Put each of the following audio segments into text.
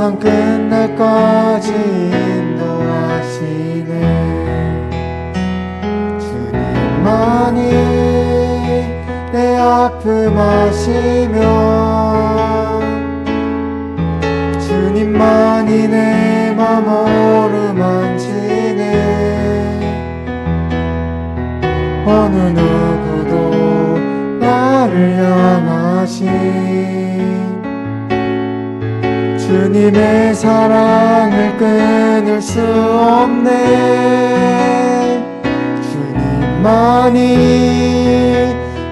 세상 끝날까지 인도하시네. 주님만이 내 아픔 아시며 주님만이 내 맘 어루만지네. 어느 누구도 나를 향하신 주님의 사랑을 끊을 수 없네. 주님만이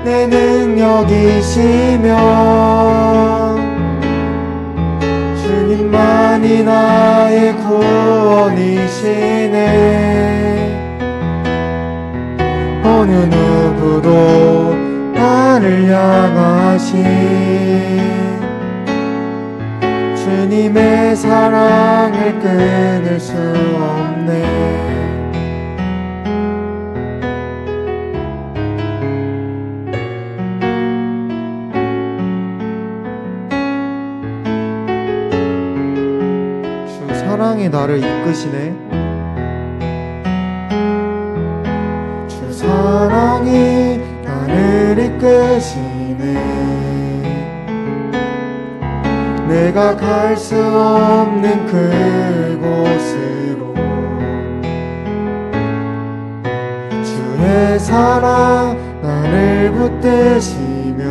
내 능력이시며 주님만이 나의 구원이시네. 어느 누구도 나를 향하신 주님의 사랑을 끊을 수 없네. 사랑이 나를 이끄시네. 주 사랑이 나를 이끄시네. 내가 갈 수 없는 그곳으로 주의 사랑 나를 붙드시며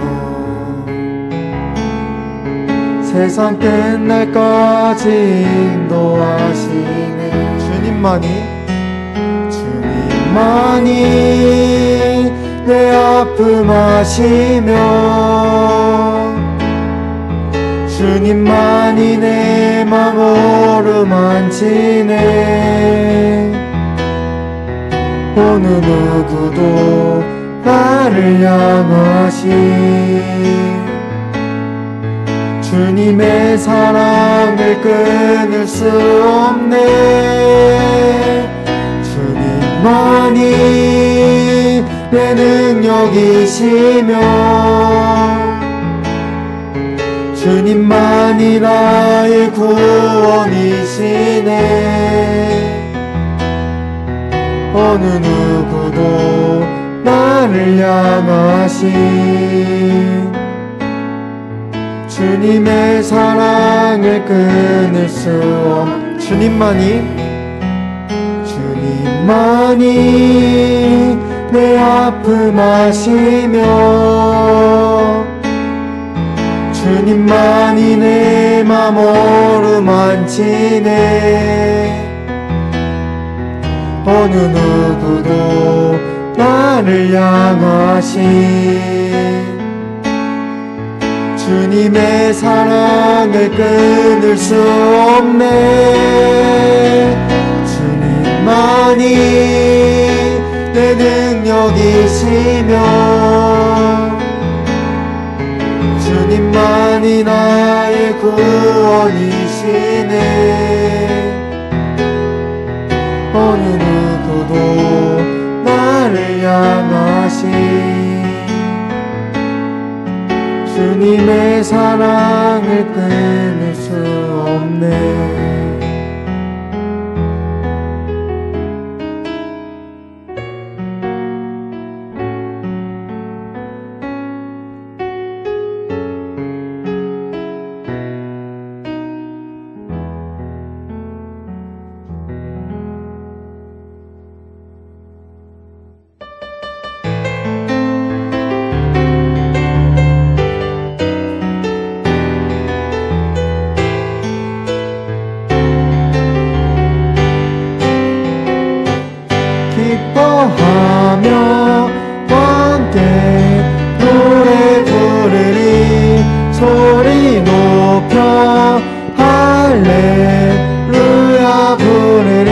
세상 끝날까지 인도하시네. 주님만이 내 아픔 아시며 주님만이 내 맘 어루만지네. 어느 누구도 나를 향하신 주님의 사랑을 끊을 수 없네. 주님만이 내 능력이시며 주님만이 나의 구원이시네. 어느 누구도 나를 향하신 주님의 사랑을 끊을 수 없. 주님만이 내 아픔 아시며 주님만이 내 맘 어루만지네. 어느 누구도 나를 향하신 주님의 사랑을 끊을 수 없네. 주님만이 내 능력이시며 주님만이 나의 구원이시네. 어느 누구도 나를 향하신 주님의 사랑을 끊을 수 없네. 기뻐하며 함께 노래 부르리. 소리 높여 할렐루야 부르리.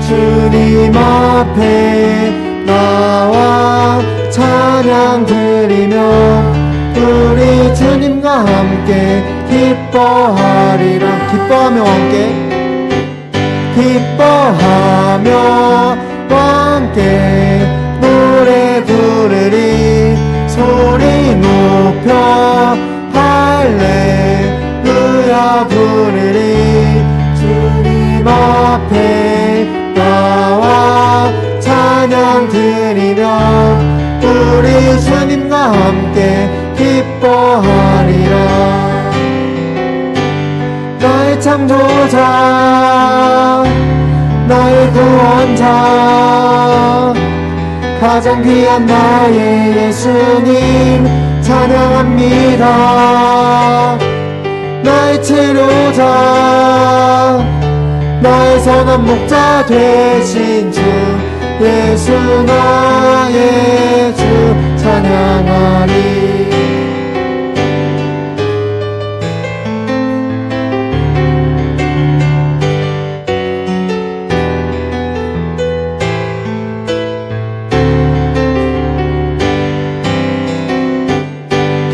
주님 앞에 나와 찬양 드리며 우리 주님과 함께 기뻐하리라. 기뻐하며 함께 기뻐하며 함께 노래 부르리. 소리 높여 할렐루야 부르리. 찬양 드리며 우리 주님과 함께 기뻐하리라. 나의 창조자 나의 구원자 가장 귀한 나의 예수님 찬양합니다. 나의 치료자 나의 선한 목자 되신 주 예수 나의 주 찬양하리.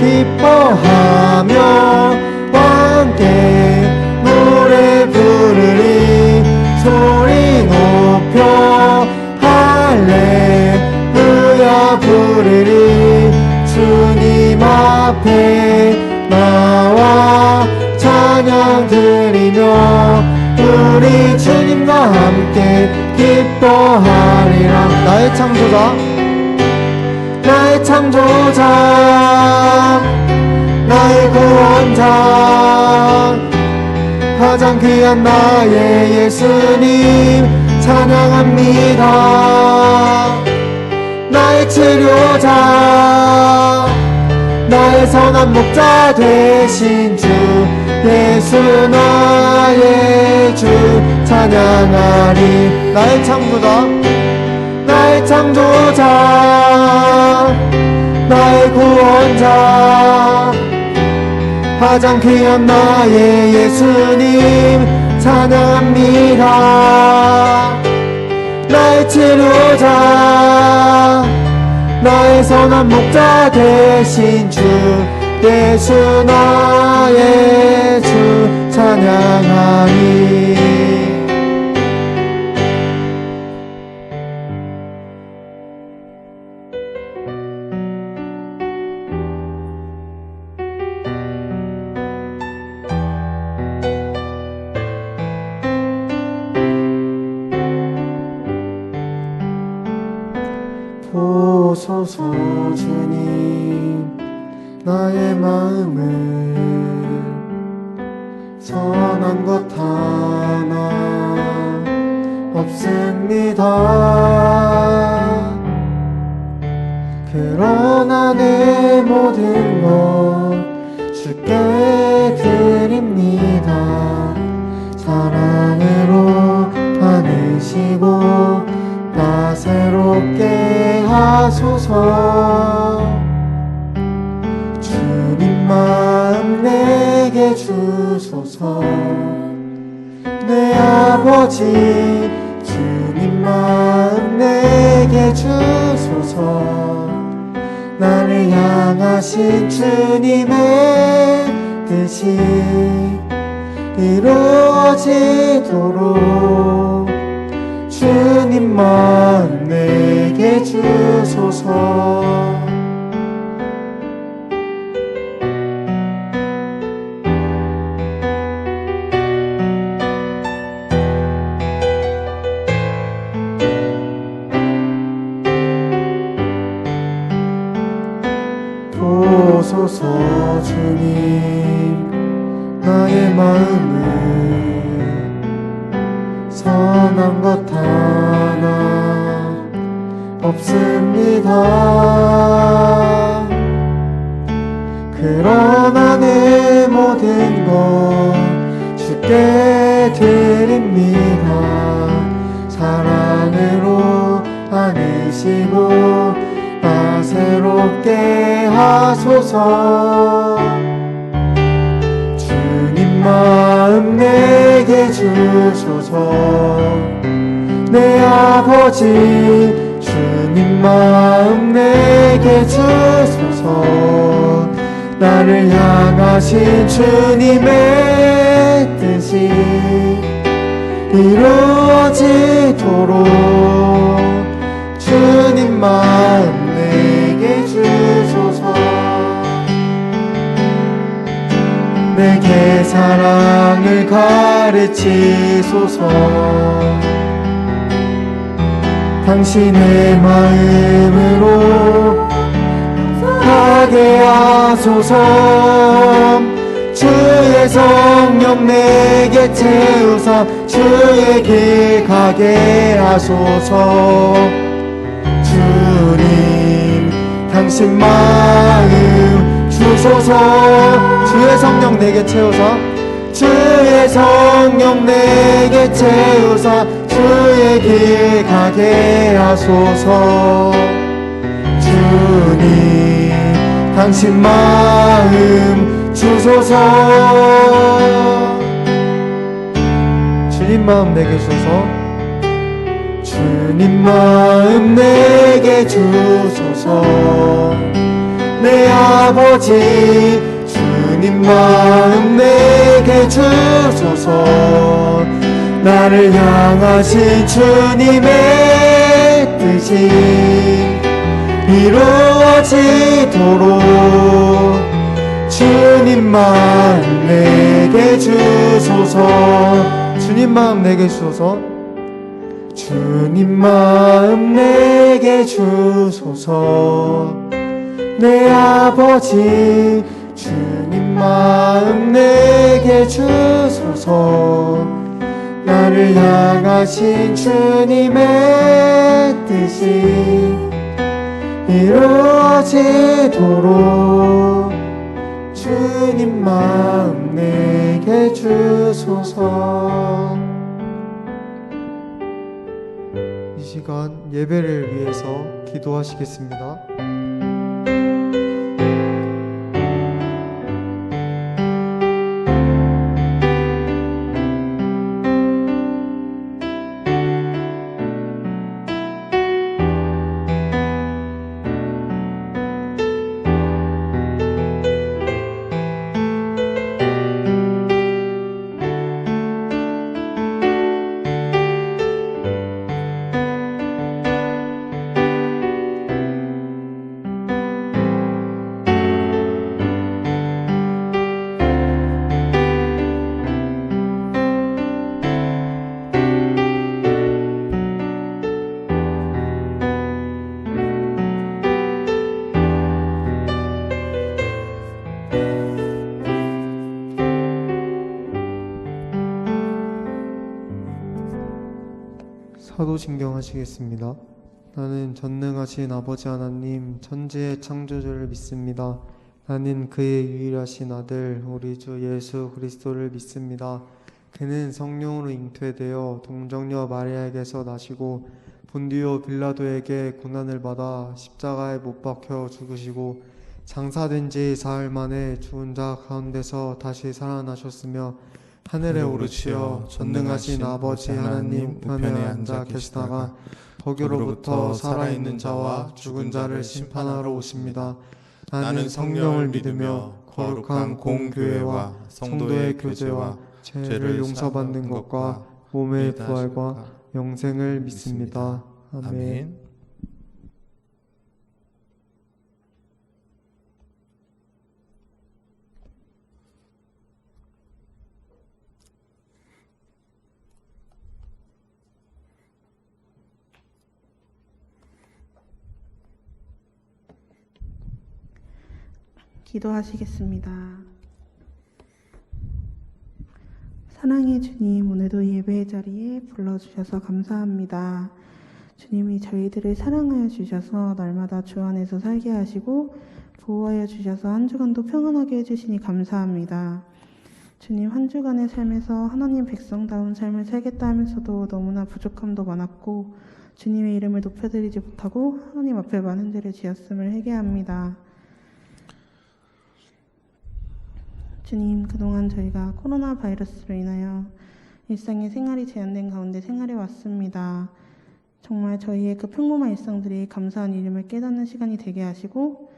기뻐하며 함께 노래 부르리. 소리 높여 할렐루야 부르리. 주님 앞에 나와 찬양 드리며 우리 주님과 함께 기뻐하리라. 나의 창조자 나의 창조자 나의 구원자 가장 귀한 나의 예수님 찬양합니다. 나의 치료자 나의 선한 목자 되신 주 예수 나의 주 찬양하리. 나의 창조자 나의 창조자 나의 구원자 가장 귀한 나의 예수님 찬양합니다. 나의 치료자 나의 선한 목자 되신 주 예수 나의 주 찬양하리. 보소서 주님 나의 마음을 선한 것 하나 없습니다. 그러나 내 모든 것 주께 드립니다. 사랑으로 안으시고 나 새롭게 하소서. 주님 마음 내게 주소서. 내 아버지 주님 마음 내게 주소서. 나를 향하신 주님의 뜻이 이루어지도록 주님 마음 내게 주소서. 보소서 주님 나의 마음을 선한 것 하나 없습니다. 그러나 내 모든 것 주께 드립니다. 사랑으로 안으시고 나 새롭게 하소서. 주님 마음 내게 주소서. 내 아버지 주님 마음 내게 주소서. 나를 향하신 주님의 뜻이 이루어지도록 주님 마음 내게 주소서. 내게 사랑을 가르치소서. 당신의 마음으로 가게 하소서. 주의 성령 내게 채우사 주의 길 가게 하소서. 주님 당신 마음 주소서. 주의 성령 내게 채우사 주의 성령 내게 채우사 주의 길 가게 하소서. 주님 당신 마음 주소서. 주님 마음 내게 주소서. 주님 마음 내게 주소서. 내 아버지 주님 마음 내게 주소서. 나를 향하신 주님의 뜻이 이루어지도록 주님 마음 내게 주소서. 주님 마음 내게 주소서. 주님 마음 내게 주소서. 내 아버지 주님 마음 내게 주소서. 나를 향하신 주님의 뜻이 이루어지도록 주님 마음 내게 주소서. 이 시간 예배를 위해서 기도하시겠습니다. 사도신경 하시겠습니다. 나는 전능하신 아버지 하나님 천지의 창조주를 믿습니다. 나는 그의 유일하신 아들 우리 주 예수 그리스도를 믿습니다. 그는 성령으로 잉태되어 동정녀 마리아에게서 나시고 본디오 빌라도에게 고난을 받아 십자가에 못 박혀 죽으시고 장사된 지 사흘 만에 죽은 자 가운데서 다시 살아나셨으며 하늘에 오르시어 전능하신 아버지 하나님 우편에 앉아 계시다가 거기로부터 살아있는 자와 죽은 자를 심판하러 오십니다. 나는 성령을 믿으며 거룩한 공교회와 성도의 교제와 죄를 용서받는 것과 몸의 부활과 영생을 믿습니다. 아멘. 기도하시겠습니다. 사랑의 주님, 오늘도 예배의 자리에 불러주셔서 감사합니다. 주님이 저희들을 사랑하여 주셔서 날마다 주 안에서 살게 하시고 보호하여 주셔서 한 주간도 평안하게 해주시니 감사합니다. 주님, 한 주간의 삶에서 하나님 백성다운 삶을 살겠다 하면서도 너무나 부족함도 많았고 주님의 이름을 높여드리지 못하고 하나님 앞에 많은 죄를 지었음을 회개합니다. 주님, 그동안 저희가 코로나 바이러스로 인하여 일상의 생활이 제한된 가운데 생활해 왔습니다. 정말 저희의 그 평범한 일상들이 감사한 이름을 깨닫는 시간이 되게 하시고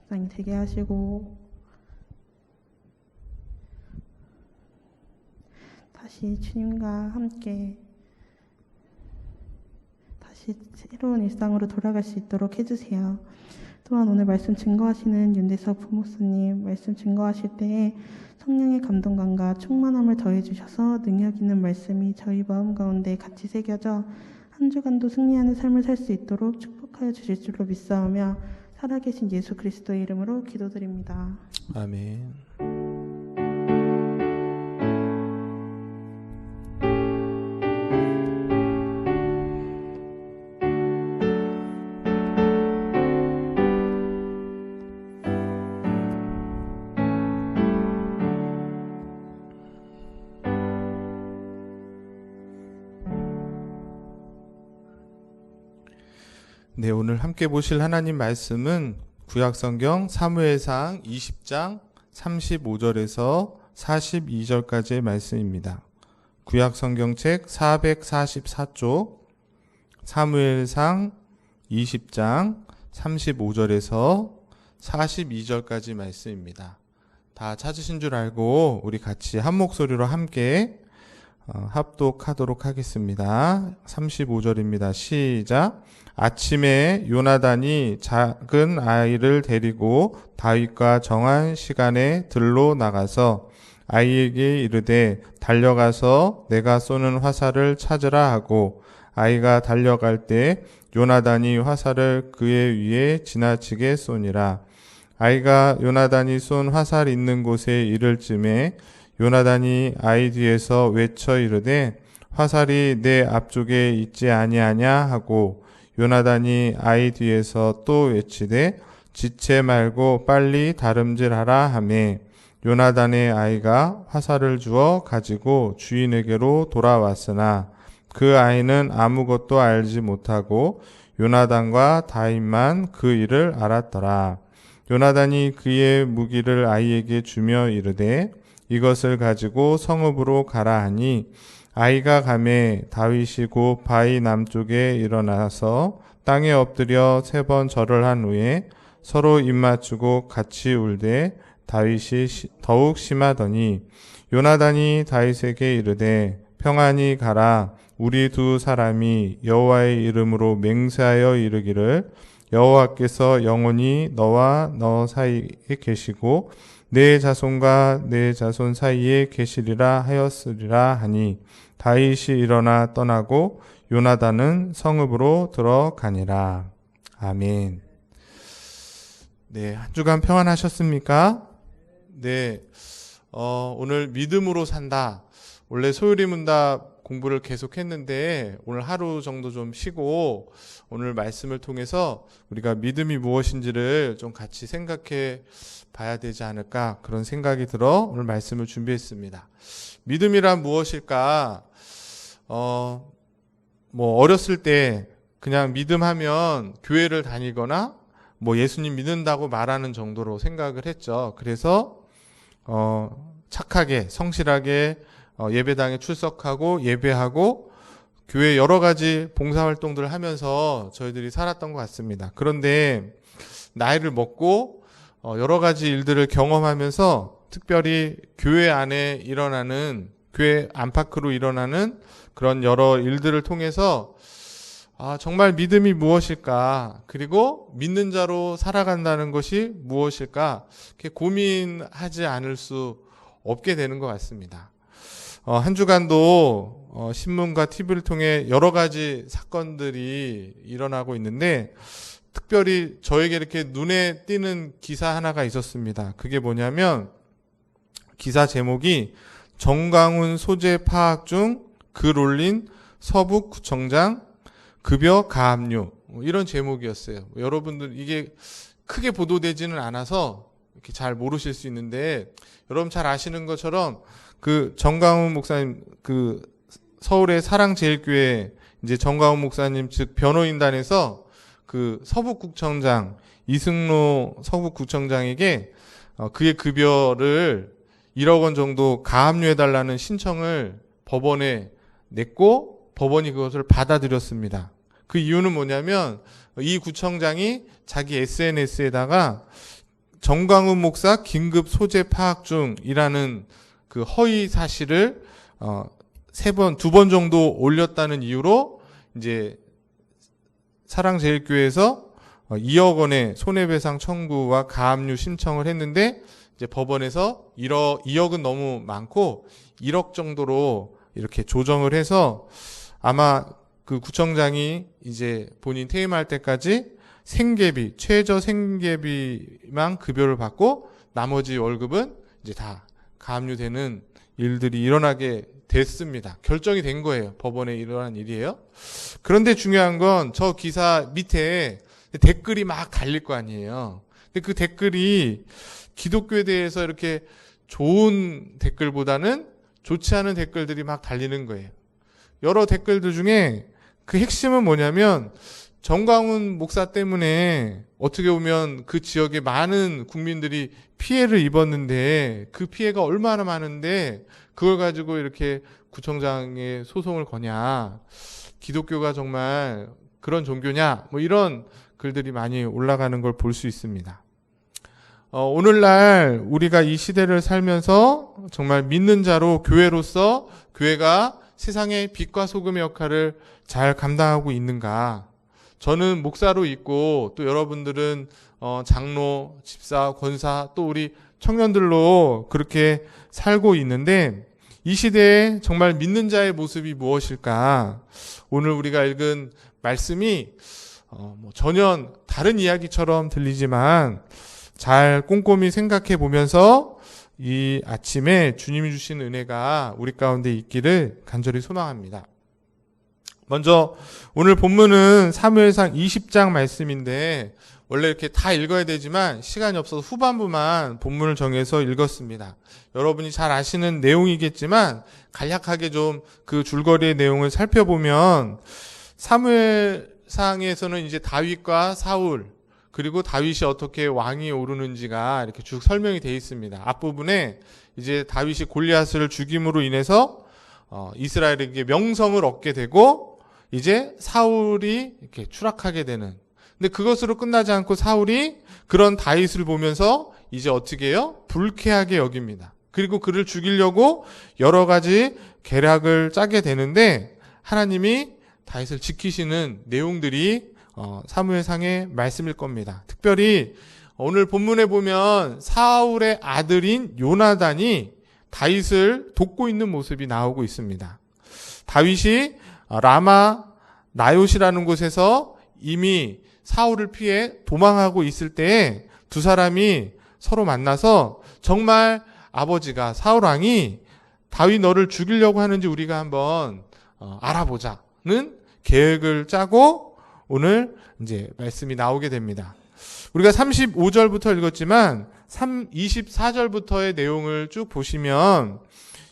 일상이 되게 하시고 다시 주님과 함께 다시 새로운 일상으로 돌아갈 수 있도록 해주세요. 또한 오늘 말씀 증거하시는 윤대석 부목사님 말씀 증거하실 때에 성령의 감동감과 충만함을 더해 주셔서 능력 있는 말씀이 저희 마음 가운데 같이 새겨져 한 주간도 승리하는 삶을 살 수 있도록 축복하여 주실 줄로 믿사오며 살아계신 예수 그리스도의 이름으로 기도드립니다. 아멘. 네, 오늘 함께 보실 하나님 말씀은 구약성경 사무엘상 20장 35절에서 42절까지의 말씀입니다. 구약성경책 444쪽 사무엘상 20장 35절에서 42절까지 말씀입니다. 다 찾으신 줄 알고 우리 같이 한 목소리로 함께 합독하도록 하겠습니다. 35절입니다. 시작. 아침에 요나단이 작은 아이를 데리고 다윗과 정한 시간에 들로 나가서 아이에게 이르되 달려가서 내가 쏘는 화살을 찾으라 하고 아이가 달려갈 때 요나단이 화살을 그의 위에 지나치게 쏘니라. 아이가 요나단이 쏜 화살 있는 곳에 이를 쯤에 요나단이 아이 뒤에서 외쳐 이르되 화살이 내 앞쪽에 있지 아니하냐 하고 요나단이 아이 뒤에서 또 외치되 지체 말고 빨리 다름질하라 하매 요나단의 아이가 화살을 주어 가지고 주인에게로 돌아왔으나 그 아이는 아무것도 알지 못하고 요나단과 다윗만 그 일을 알았더라. 요나단이 그의 무기를 아이에게 주며 이르되 이것을 가지고 성읍으로 가라 하니 아이가 가매 다윗이 곧 바위 남쪽에 일어나서 땅에 엎드려 3번 절을 한 후에 서로 입맞추고 같이 울되 다윗이 더욱 심하더니 요나단이 다윗에게 이르되 평안히 가라. 우리 두 사람이 여호와의 이름으로 맹세하여 이르기를 여호와께서 영원히 너와 너 사이에 계시고 내 자손과 내 자손 사이에 계시리라 하였으리라 하니 다윗이 일어나 떠나고 요나단은 성읍으로 들어가니라. 아멘. 네, 한 주간 평안하셨습니까? 네, 오늘 믿음으로 산다. 원래 소율이 문답 공부를 계속했는데 오늘 하루 정도 좀 쉬고 오늘 말씀을 통해서 우리가 믿음이 무엇인지를 좀 같이 생각해 봐야 되지 않을까 그런 생각이 들어 오늘 말씀을 준비했습니다. 믿음이란 무엇일까? 어렸을 때 그냥 믿음하면 교회를 다니거나 예수님 믿는다고 말하는 정도로 생각을 했죠. 그래서 착하게 성실하게 예배당에 출석하고 예배하고 교회 여러 가지 봉사활동들을 하면서 저희들이 살았던 것 같습니다. 그런데 나이를 먹고 여러 가지 일들을 경험하면서 특별히 교회 안에 일어나는 교회 안팎으로 일어나는 그런 여러 일들을 통해서 정말 믿음이 무엇일까? 그리고 믿는 자로 살아간다는 것이 무엇일까? 이렇게 고민하지 않을 수 없게 되는 것 같습니다. 한 주간도 신문과 TV를 통해 여러 가지 사건들이 일어나고 있는데 특별히 저에게 이렇게 눈에 띄는 기사 하나가 있었습니다. 그게 뭐냐면 기사 제목이 정강훈 소재 파악 중 글 올린 서북구청장 급여 가압류 이런 제목이었어요. 여러분들 이게 크게 보도되지는 않아서 이렇게 잘 모르실 수 있는데 여러분 잘 아시는 것처럼 그 정강훈 목사님 그 서울의 사랑제일교회 이제 정강훈 목사님 즉 변호인단에서 그 서북구청장 이승로 서북구청장에게 그의 급여를 1억 원 정도 가압류해달라는 신청을 법원에 냈고 법원이 그것을 받아들였습니다. 그 이유는 뭐냐면 이 구청장이 자기 SNS에다가 정강훈 목사 긴급 소재 파악 중이라는 그 허위 사실을 2번 정도 올렸다는 이유로 이제 사랑제일교회에서 2억 원의 손해배상 청구와 가압류 신청을 했는데 이제 법원에서 2억은 너무 많고 1억 정도로 이렇게 조정을 해서 아마 그 구청장이 이제 본인 퇴임할 때까지 생계비, 최저 생계비만 급여를 받고 나머지 월급은 이제 다 가압류되는 일들이 일어나게 됐습니다. 결정이 된 거예요. 법원에 일어난 일이에요. 그런데 중요한 건 저 기사 밑에 댓글이 막 달릴 거 아니에요. 근데 그 댓글이 기독교에 대해서 이렇게 좋은 댓글보다는 좋지 않은 댓글들이 막 달리는 거예요. 여러 댓글들 중에 그 핵심은 뭐냐면 정광훈 목사 때문에 어떻게 보면 그 지역의 많은 국민들이 피해를 입었는데 그 피해가 얼마나 많은데 그걸 가지고 이렇게 구청장에 소송을 거냐, 기독교가 정말 그런 종교냐, 뭐 이런 글들이 많이 올라가는 걸 볼 수 있습니다. 오늘날 우리가 이 시대를 살면서 정말 믿는 자로 교회로서 교회가 세상의 빛과 소금의 역할을 잘 감당하고 있는가? 저는 목사로 있고 또 여러분들은 장로, 집사, 권사 또 우리 청년들로 그렇게 살고 있는데 이 시대에 정말 믿는 자의 모습이 무엇일까? 오늘 우리가 읽은 말씀이 전혀 다른 이야기처럼 들리지만 잘 꼼꼼히 생각해 보면서 이 아침에 주님이 주신 은혜가 우리 가운데 있기를 간절히 소망합니다. 먼저 오늘 본문은 사무엘상 20장 말씀인데 원래 이렇게 다 읽어야 되지만 시간이 없어서 후반부만 본문을 정해서 읽었습니다. 여러분이 잘 아시는 내용이겠지만 간략하게 좀 그 줄거리의 내용을 살펴보면 사무엘상에서는 이제 다윗과 사울 그리고 다윗이 어떻게 왕이 오르는지가 이렇게 쭉 설명이 되어 있습니다. 앞부분에 이제 다윗이 골리앗을 죽임으로 인해서 이스라엘에게 명성을 얻게 되고 이제 사울이 이렇게 추락하게 되는. 근데 그것으로 끝나지 않고 사울이 그런 다윗을 보면서 이제 어떻게 해요? 불쾌하게 여깁니다. 그리고 그를 죽이려고 여러 가지 계략을 짜게 되는데 하나님이 다윗을 지키시는 내용들이 사무엘상의 말씀일 겁니다. 특별히 오늘 본문에 보면 사울의 아들인 요나단이 다윗을 돕고 있는 모습이 나오고 있습니다. 다윗이 라마 나요시라는 곳에서 이미 사울을 피해 도망하고 있을 때에 두 사람이 서로 만나서 정말 아버지가 사울 왕이 다윗 너를 죽이려고 하는지 우리가 한번 알아보자는 계획을 짜고 오늘 이제 말씀이 나오게 됩니다. 우리가 35절부터 읽었지만 24절부터의 내용을 쭉 보시면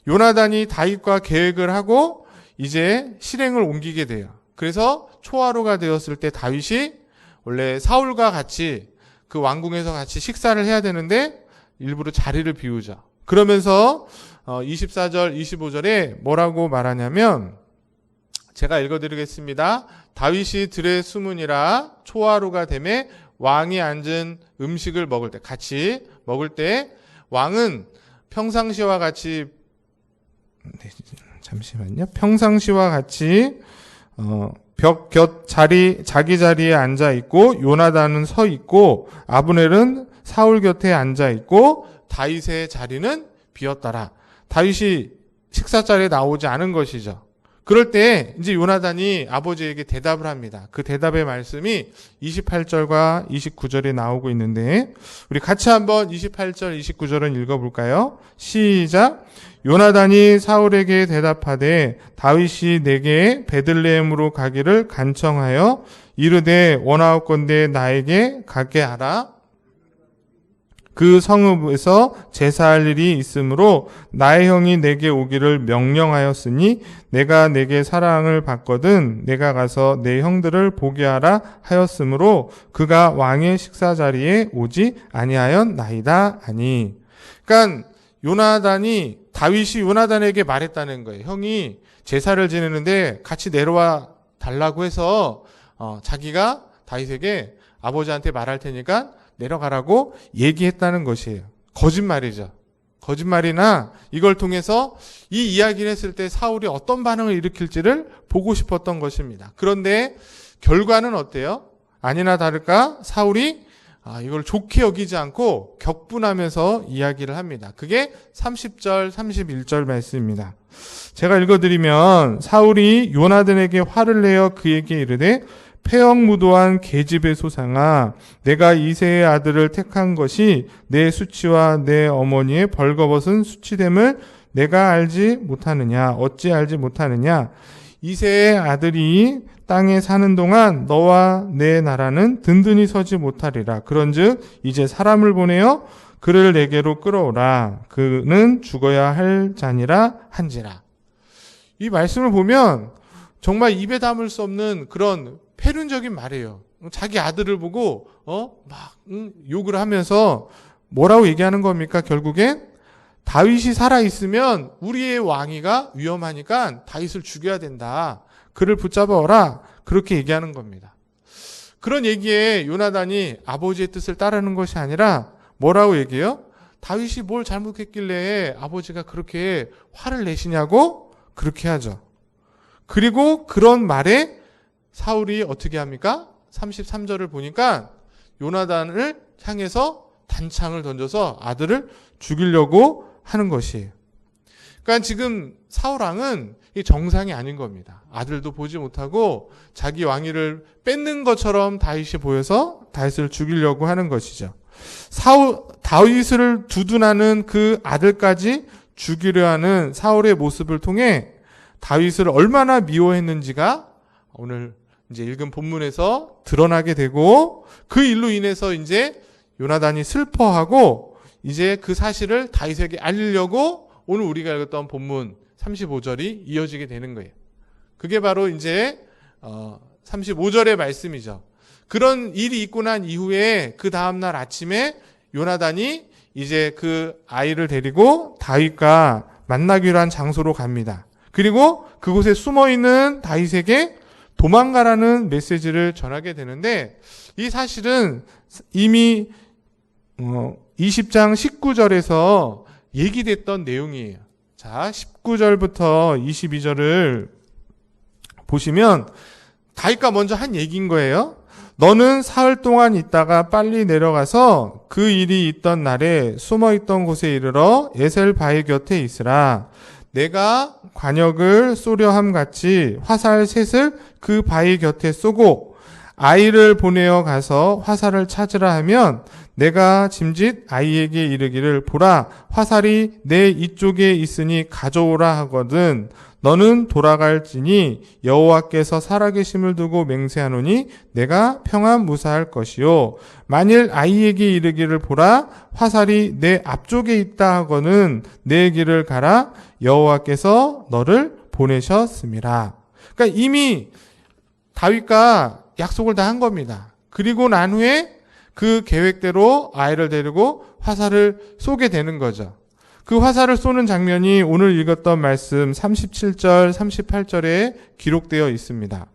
요나단이 다윗과 계획을 하고 이제 실행을 옮기게 돼요. 그래서 초하루가 되었을 때 다윗이 원래 사울과 같이 그 왕궁에서 같이 식사를 해야 되는데 일부러 자리를 비우죠. 그러면서 24절, 25절에 뭐라고 말하냐면 제가 읽어드리겠습니다. 다윗이 들에 숨으니라 초하루가 되매 왕이 앉은 음식을 먹을 때 같이 먹을 때 왕은 평상시와 같이 평상시와 같이 벽 곁 자기 자리에 앉아 있고 요나단은 서 있고 아브넬은 사울 곁에 앉아 있고 다윗의 자리는 비었더라. 다윗이 식사 자리에 나오지 않은 것이죠. 그럴 때 이제 요나단이 아버지에게 대답을 합니다. 그 대답의 말씀이 28절과 29절에 나오고 있는데 우리 같이 한번 28절, 29절은 읽어볼까요? 시작. 요나단이 사울에게 대답하되 다윗이 내게 베들레헴으로 가기를 간청하여 이르되 원하옵건대 나에게 가게 하라. 그 성읍에서 제사할 일이 있으므로 나의 형이 내게 오기를 명령하였으니 내가 내게 사랑을 받거든 내가 가서 내 형들을 보게 하라 하였으므로 그가 왕의 식사 자리에 오지 아니하였나이다 하니. 그러니까 요나단이 다윗이 요나단에게 말했다는 거예요. 형이 제사를 지내는데 같이 내려와 달라고 해서 자기가 다윗에게 아버지한테 말할 테니까 내려가라고 얘기했다는 것이에요. 거짓말이죠. 거짓말이나 이걸 통해서 이 이야기를 했을 때 사울이 어떤 반응을 일으킬지를 보고 싶었던 것입니다. 그런데 결과는 어때요? 아니나 다를까 사울이 이걸 좋게 여기지 않고 격분하면서 이야기를 합니다. 그게 30절, 31절 말씀입니다. 제가 읽어드리면 사울이 요나단에게 화를 내어 그에게 이르되 폐역무도한 계집의 소상아, 내가 이새의 아들을 택한 것이 내 수치와 내 어머니의 벌거벗은 수치됨을 내가 알지 못하느냐? 어찌 알지 못하느냐? 이새의 아들이 땅에 사는 동안 너와 내 나라는 든든히 서지 못하리라. 그런즉 이제 사람을 보내어 그를 내게로 끌어오라. 그는 죽어야 할 자니라 한지라. 이 말씀을 보면 정말 입에 담을 수 없는 그런 패륜적인 말이에요. 자기 아들을 보고 욕을 하면서 뭐라고 얘기하는 겁니까? 결국엔 다윗이 살아있으면 우리의 왕위가 위험하니까 다윗을 죽여야 된다. 그를 붙잡아오라. 그렇게 얘기하는 겁니다. 그런 얘기에 요나단이 아버지의 뜻을 따르는 것이 아니라 뭐라고 얘기해요? 다윗이 뭘 잘못했길래 아버지가 그렇게 화를 내시냐고 그렇게 하죠. 그리고 그런 말에 사울이 어떻게 합니까? 33절을 보니까 요나단을 향해서 단창을 던져서 아들을 죽이려고 하는 것이에요. 그러니까 지금 사울왕은 정상이 아닌 겁니다. 아들도 보지 못하고 자기 왕위를 뺏는 것처럼 다윗이 보여서 다윗을 죽이려고 하는 것이죠. 다윗을 두둔하는 그 아들까지 죽이려 하는 사울의 모습을 통해 다윗을 얼마나 미워했는지가 오늘 이제 읽은 본문에서 드러나게 되고, 그 일로 인해서 이제 요나단이 슬퍼하고 이제 그 사실을 다윗에게 알리려고 오늘 우리가 읽었던 본문 35절이 이어지게 되는 거예요. 그게 바로 이제 35절의 말씀이죠. 그런 일이 있고 난 이후에 그 다음날 아침에 요나단이 이제 그 아이를 데리고 다윗과 만나기로 한 장소로 갑니다. 그리고 그곳에 숨어있는 다윗에게 도망가라는 메시지를 전하게 되는데, 이 사실은 이미 20장 19절에서 얘기됐던 내용이에요. 자, 19절부터 22절을 보시면 다윗과 먼저 한 얘기인 거예요. 너는 사흘 동안 있다가 빨리 내려가서 그 일이 있던 날에 숨어있던 곳에 이르러 에셀 바위 곁에 있으라. 내가 관역을 쏘려 함같이 화살 셋을 그 바위 곁에 쏘고 아이를 보내어 가서 화살을 찾으라 하면 내가 짐짓 아이에게 이르기를 보라, 화살이 내 이쪽에 있으니 가져오라 하거든. 너는 돌아갈지니 여호와께서 살아계심을 두고 맹세하노니 내가 평안무사할 것이요. 만일 아이에게 이르기를 보라, 화살이 내 앞쪽에 있다 하거는 내 길을 가라, 여호와께서 너를 보내셨음이라. 그러니까 이미 다윗과 약속을 다 한 겁니다. 그리고 난 후에 그 계획대로 아이를 데리고 화살을 쏘게 되는 거죠. 그 화살을 쏘는 장면이 오늘 읽었던 말씀 37절, 38절에 기록되어 있습니다.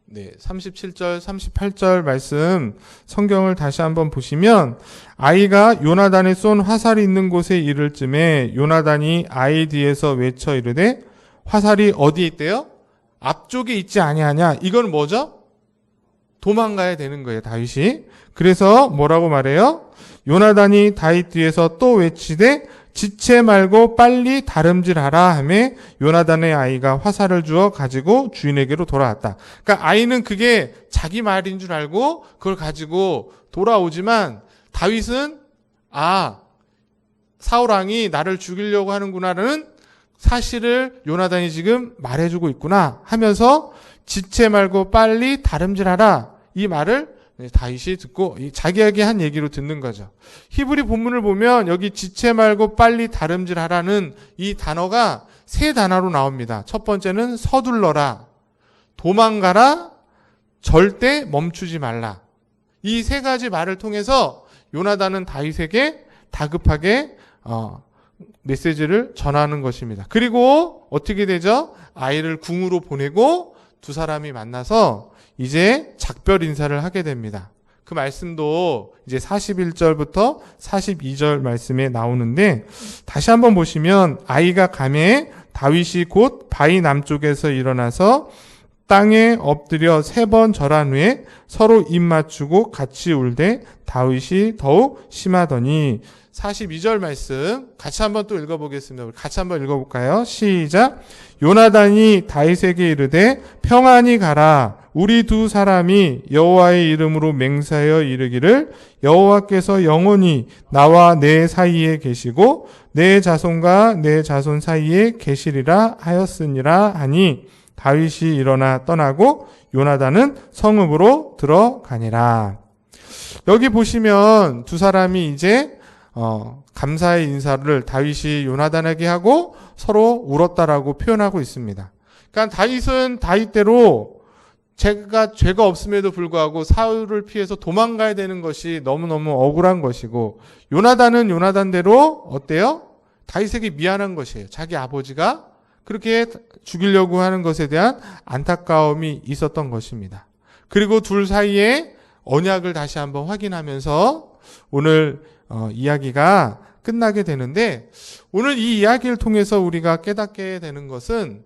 네, 37절, 38절 말씀 성경을 다시 한번 보시면 아이가 요나단이 쏜 화살이 있는 곳에 이를 쯤에 요나단이 아이 뒤에서 외쳐 이르되 화살이 어디에 있대요? 앞쪽에 있지 아니하냐. 이건 뭐죠? 도망가야 되는 거예요, 다윗이. 그래서 뭐라고 말해요? 요나단이 다윗 뒤에서 또 외치되 지체 말고 빨리 다름질하라 하며 요나단의 아이가 화살을 주어 가지고 주인에게로 돌아왔다. 그러니까 아이는 그게 자기 말인 줄 알고 그걸 가지고 돌아오지만 다윗은 사울 왕이 나를 죽이려고 하는구나라는 사실을 요나단이 지금 말해주고 있구나 하면서 지체 말고 빨리 다름질하라, 이 말을 다윗이 듣고 자기에게 한 얘기로 듣는 거죠. 히브리 본문을 보면 여기 지체 말고 빨리 다름질하라는 이 단어가 세 단어로 나옵니다. 첫 번째는 서둘러라, 도망가라, 절대 멈추지 말라. 이 세 가지 말을 통해서 요나단은 다윗에게 다급하게 메시지를 전하는 것입니다. 그리고 어떻게 되죠? 아이를 궁으로 보내고 두 사람이 만나서 이제 작별 인사를 하게 됩니다. 그 말씀도 이제 41절부터 42절 말씀에 나오는데, 다시 한번 보시면 아이가 가매 다윗이 곧 바위 남쪽에서 일어나서 땅에 엎드려 3번 절한 후에 서로 입 맞추고 같이 울되 다윗이 더욱 심하더니. 42절 말씀 같이 한번 또 읽어보겠습니다. 우리 같이 한번 읽어볼까요? 시작. 요나단이 다윗에게 이르되 평안히 가라. 우리 두 사람이 여호와의 이름으로 맹세하여 이르기를 여호와께서 영원히 나와 내 사이에 계시고 내 자손과 내 자손 사이에 계시리라 하였으니라 하니 다윗이 일어나 떠나고 요나단은 성읍으로 들어가니라. 여기 보시면 두 사람이 이제 감사의 인사를 다윗이 요나단에게 하고 서로 울었다라고 표현하고 있습니다. 그러니까 다윗은 다윗대로 죄가 없음에도 불구하고 사울을 피해서 도망가야 되는 것이 너무너무 억울한 것이고, 요나단은 요나단대로 어때요? 다윗에게 미안한 것이에요. 자기 아버지가 그렇게 죽이려고 하는 것에 대한 안타까움이 있었던 것입니다. 그리고 둘 사이에 언약을 다시 한번 확인하면서 오늘 이야기가 끝나게 되는데, 오늘 이 이야기를 통해서 우리가 깨닫게 되는 것은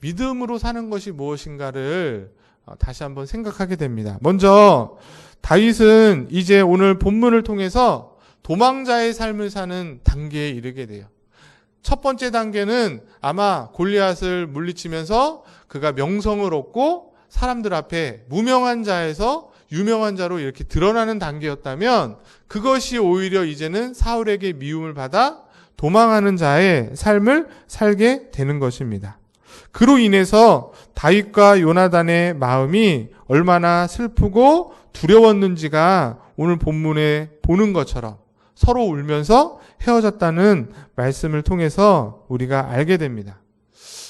믿음으로 사는 것이 무엇인가를 다시 한번 생각하게 됩니다. 먼저 다윗은 이제 오늘 본문을 통해서 도망자의 삶을 사는 단계에 이르게 돼요. 첫 번째 단계는 아마 골리앗을 물리치면서 그가 명성을 얻고 사람들 앞에 무명한 자에서 유명한 자로 이렇게 드러나는 단계였다면, 그것이 오히려 이제는 사울에게 미움을 받아 도망하는 자의 삶을 살게 되는 것입니다. 그로 인해서 다윗과 요나단의 마음이 얼마나 슬프고 두려웠는지가 오늘 본문에 보는 것처럼 서로 울면서 헤어졌다는 말씀을 통해서 우리가 알게 됩니다.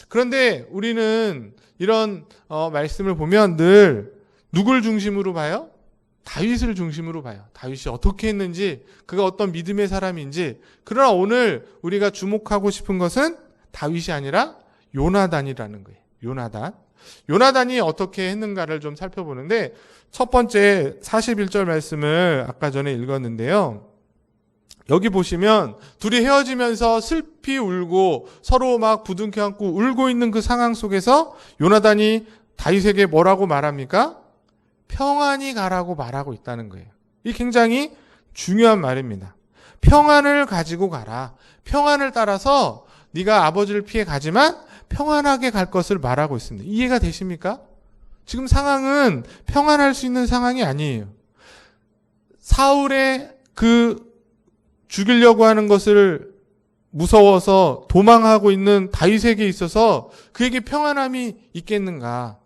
그런데 우리는 이런 말씀을 보면 늘 누굴 중심으로 봐요? 다윗을 중심으로 봐요. 다윗이 어떻게 했는지, 그가 어떤 믿음의 사람인지. 그러나 오늘 우리가 주목하고 싶은 것은 다윗이 아니라 요나단이라는 거예요. 요나단이 어떻게 했는가를 좀 살펴보는데, 첫 번째 41절 말씀을 아까 전에 읽었는데요. 여기 보시면 둘이 헤어지면서 슬피 울고 서로 막 부둥켜 안고 울고 있는 그 상황 속에서 요나단이 다윗에게 뭐라고 말합니까? 평안히 가라고 말하고 있다는 거예요. 이 굉장히 중요한 말입니다. 평안을 가지고 가라. 평안을 따라서 네가 아버지를 피해 가지만 평안하게 갈 것을 말하고 있습니다. 이해가 되십니까? 지금 상황은 평안할 수 있는 상황이 아니에요. 사울의 그 죽이려고 하는 것을 무서워서 도망하고 있는 다윗에게 있어서 그에게 평안함이 있겠는가?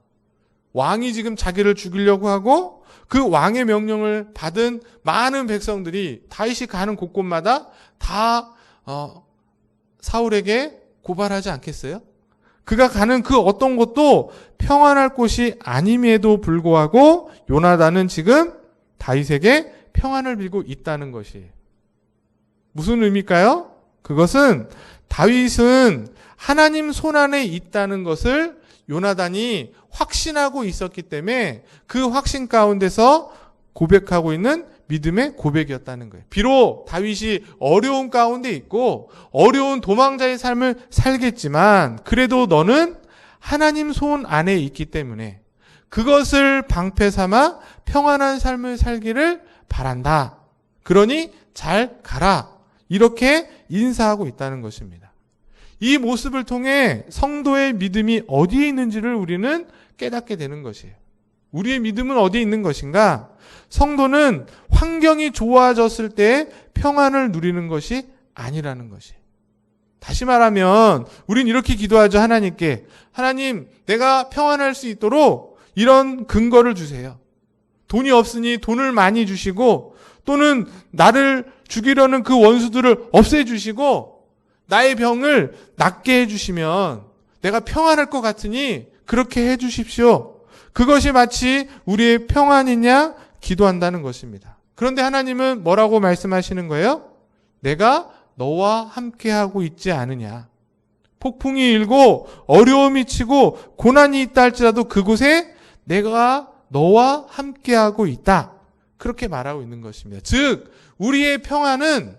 왕이 지금 자기를 죽이려고 하고 그 왕의 명령을 받은 많은 백성들이 다윗이 가는 곳곳마다 다 사울에게 고발하지 않겠어요? 그가 가는 그 어떤 곳도 평안할 곳이 아님에도 불구하고 요나단은 지금 다윗에게 평안을 빌고 있다는 것이에요. 무슨 의미일까요? 그것은 다윗은 하나님 손안에 있다는 것을 요나단이 확신하고 있었기 때문에 그 확신 가운데서 고백하고 있는 믿음의 고백이었다는 거예요. 비록 다윗이 어려운 가운데 있고 어려운 도망자의 삶을 살겠지만 그래도 너는 하나님 손 안에 있기 때문에 그것을 방패 삼아 평안한 삶을 살기를 바란다. 그러니 잘 가라. 이렇게 인사하고 있다는 것입니다. 이 모습을 통해 성도의 믿음이 어디에 있는지를 우리는 깨닫게 되는 것이에요. 우리의 믿음은 어디에 있는 것인가? 성도는 환경이 좋아졌을 때 평안을 누리는 것이 아니라는 것이에요. 다시 말하면 우린 이렇게 기도하죠. 하나님께. 하나님, 내가 평안할 수 있도록 이런 근거를 주세요. 돈이 없으니 돈을 많이 주시고, 또는 나를 죽이려는 그 원수들을 없애주시고 나의 병을 낫게 해주시면 내가 평안할 것 같으니 그렇게 해주십시오. 그것이 마치 우리의 평안이냐 기도한다는 것입니다. 그런데 하나님은 뭐라고 말씀하시는 거예요? 내가 너와 함께하고 있지 않으냐. 폭풍이 일고 어려움이 치고 고난이 있다 할지라도 그곳에 내가 너와 함께하고 있다. 그렇게 말하고 있는 것입니다. 즉 우리의 평안은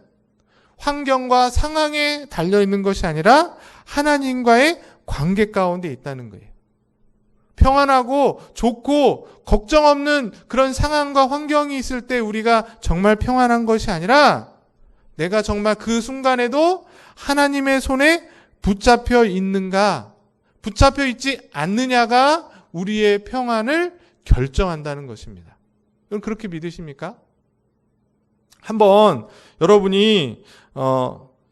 환경과 상황에 달려있는 것이 아니라 하나님과의 관계 가운데 있다는 거예요. 평안하고 좋고 걱정 없는 그런 상황과 환경이 있을 때 우리가 정말 평안한 것이 아니라 내가 정말 그 순간에도 하나님의 손에 붙잡혀 있는가, 붙잡혀 있지 않느냐가 우리의 평안을 결정한다는 것입니다. 여러분 그렇게 믿으십니까? 한번 여러분이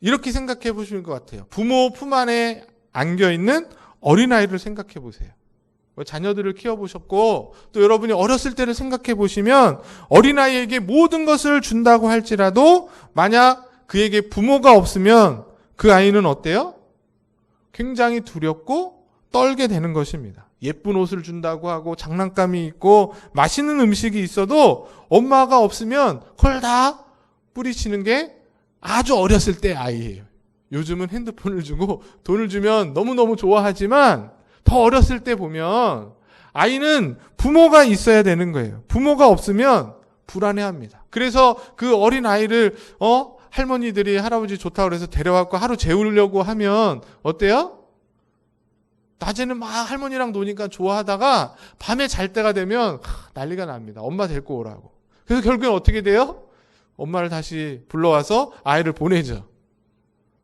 이렇게 생각해 보시는 것 같아요. 부모 품 안에 안겨있는 어린아이를 생각해 보세요. 자녀들을 키워보셨고 또 여러분이 어렸을 때를 생각해 보시면 어린아이에게 모든 것을 준다고 할지라도 만약 그에게 부모가 없으면 그 아이는 어때요? 굉장히 두렵고 떨게 되는 것입니다. 예쁜 옷을 준다고 하고 장난감이 있고 맛있는 음식이 있어도 엄마가 없으면 그걸 다 뿌리치는 게 아주 어렸을 때 아이예요. 요즘은 핸드폰을 주고 돈을 주면 너무너무 좋아하지만 더 어렸을 때 보면 아이는 부모가 있어야 되는 거예요. 부모가 없으면 불안해합니다. 그래서 그 어린 아이를 할머니들이 할아버지 좋다고 그래서 데려와서 하루 재우려고 하면 어때요? 낮에는 막 할머니랑 노니까 좋아하다가 밤에 잘 때가 되면 난리가 납니다. 엄마 데리고 오라고. 그래서 결국엔 어떻게 돼요? 엄마를 다시 불러와서 아이를 보내죠.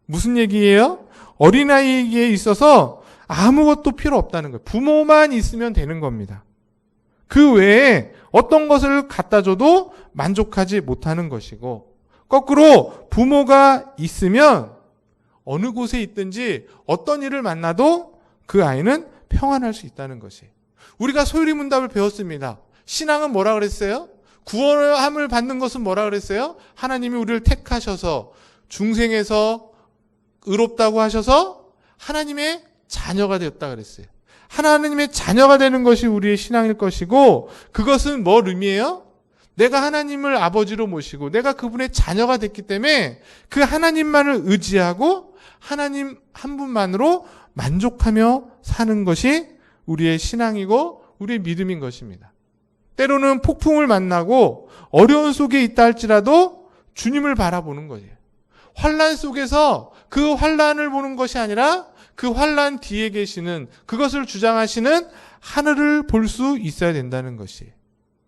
무슨 얘기예요? 어린아이에게 있어서 아무것도 필요 없다는 거예요. 부모만 있으면 되는 겁니다. 그 외에 어떤 것을 갖다 줘도 만족하지 못하는 것이고 거꾸로 부모가 있으면 어느 곳에 있든지 어떤 일을 만나도 그 아이는 평안할 수 있다는 것이. 우리가 소유리 문답을 배웠습니다. 신앙은 뭐라 그랬어요? 구원함을 받는 것은 뭐라 그랬어요? 하나님이 우리를 택하셔서 중생에서 의롭다고 하셔서 하나님의 자녀가 되었다 그랬어요. 하나님의 자녀가 되는 것이 우리의 신앙일 것이고 그것은 뭘 의미해요? 내가 하나님을 아버지로 모시고 내가 그분의 자녀가 됐기 때문에 그 하나님만을 의지하고 하나님 한 분만으로 만족하며 사는 것이 우리의 신앙이고 우리의 믿음인 것입니다. 때로는 폭풍을 만나고 어려운 속에 있다 할지라도 주님을 바라보는 거예요. 환난 속에서 그 환난을 보는 것이 아니라 그 환난 뒤에 계시는 그것을 주장하시는 하늘을 볼 수 있어야 된다는 것이.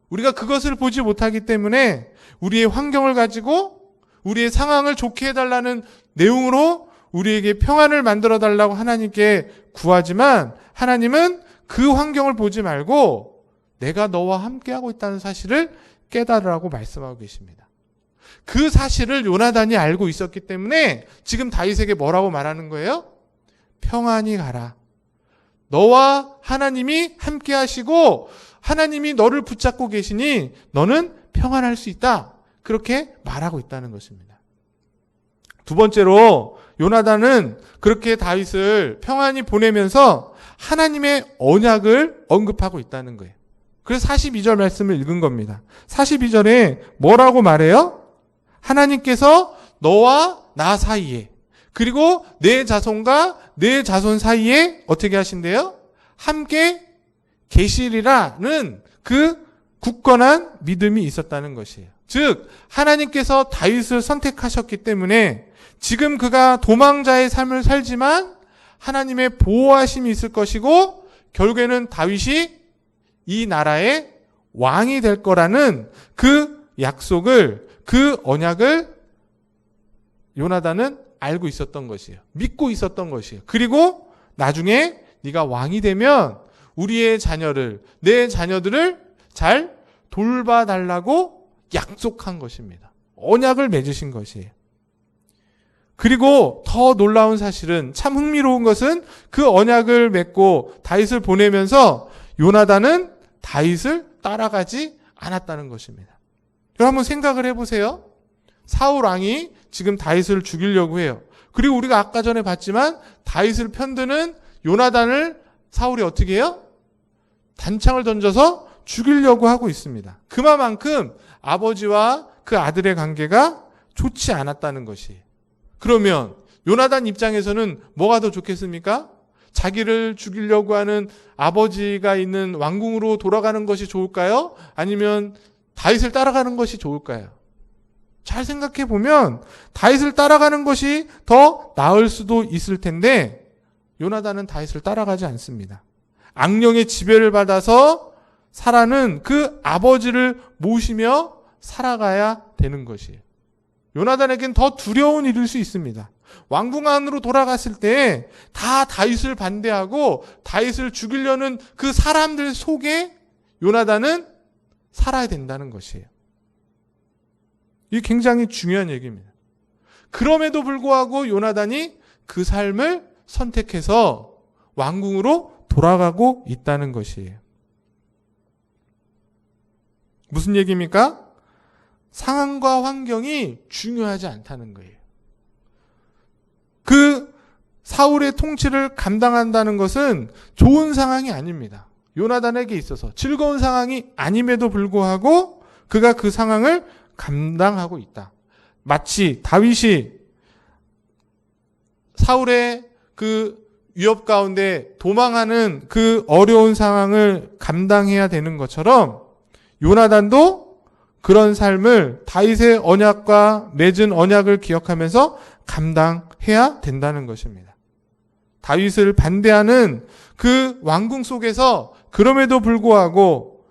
우리가 그것을 보지 못하기 때문에 우리의 환경을 가지고 우리의 상황을 좋게 해달라는 내용으로 우리에게 평안을 만들어 달라고 하나님께 구하지만 하나님은 그 환경을 보지 말고 내가 너와 함께하고 있다는 사실을 깨달으라고 말씀하고 계십니다. 그 사실을 요나단이 알고 있었기 때문에 지금 다윗에게 뭐라고 말하는 거예요? 평안히 가라. 너와 하나님이 함께 하시고 하나님이 너를 붙잡고 계시니 너는 평안할 수 있다. 그렇게 말하고 있다는 것입니다. 두 번째로 요나단은 그렇게 다윗을 평안히 보내면서 하나님의 언약을 언급하고 있다는 거예요. 그래서 42절 말씀을 읽은 겁니다. 42절에 뭐라고 말해요? 하나님께서 너와 나 사이에 그리고 내 자손과 내 자손 사이에 어떻게 하신대요? 함께 계시리라는 그 굳건한 믿음이 있었다는 것이에요. 즉 하나님께서 다윗을 선택하셨기 때문에 지금 그가 도망자의 삶을 살지만 하나님의 보호하심이 있을 것이고 결국에는 다윗이 이 나라의 왕이 될 거라는 그 약속을 그 언약을 요나단은 알고 있었던 것이에요. 믿고 있었던 것이에요. 그리고 나중에 네가 왕이 되면 우리의 자녀를 내 자녀들을 잘 돌봐달라고 약속한 것입니다. 언약을 맺으신 것이에요. 그리고 더 놀라운 사실은 참 흥미로운 것은 그 언약을 맺고 다윗을 보내면서 요나단은 다윗을 따라가지 않았다는 것입니다. 여러분 한번 생각을 해보세요. 사울 왕이 지금 다윗을 죽이려고 해요. 그리고 우리가 아까 전에 봤지만 다윗을 편드는 요나단을 사울이 어떻게 해요? 단창을 던져서 죽이려고 하고 있습니다. 그만큼 아버지와 그 아들의 관계가 좋지 않았다는 것이. 그러면 요나단 입장에서는 뭐가 더 좋겠습니까? 자기를 죽이려고 하는 아버지가 있는 왕궁으로 돌아가는 것이 좋을까요? 아니면 다윗을 따라가는 것이 좋을까요? 잘 생각해 보면 다윗을 따라가는 것이 더 나을 수도 있을 텐데 요나단은 다윗을 따라가지 않습니다. 악령의 지배를 받아서 사라는 그 아버지를 모시며 살아가야 되는 것이에요. 요나단에겐 더 두려운 일일 수 있습니다. 왕궁 안으로 돌아갔을 때 다 다윗을 반대하고 다윗을 죽이려는 그 사람들 속에 요나단은 살아야 된다는 것이에요. 이게 굉장히 중요한 얘기입니다. 그럼에도 불구하고 요나단이 그 삶을 선택해서 왕궁으로 돌아가고 있다는 것이에요. 무슨 얘기입니까? 상황과 환경이 중요하지 않다는 거예요. 그 사울의 통치를 감당한다는 것은 좋은 상황이 아닙니다. 요나단에게 있어서 즐거운 상황이 아님에도 불구하고 그가 그 상황을 감당하고 있다. 마치 다윗이 사울의 그 위협 가운데 도망하는 그 어려운 상황을 감당해야 되는 것처럼 요나단도 그런 삶을 다윗의 언약과 맺은 언약을 기억하면서 감당해야 된다는 것입니다. 다윗을 반대하는 그 왕궁 속에서 그럼에도 불구하고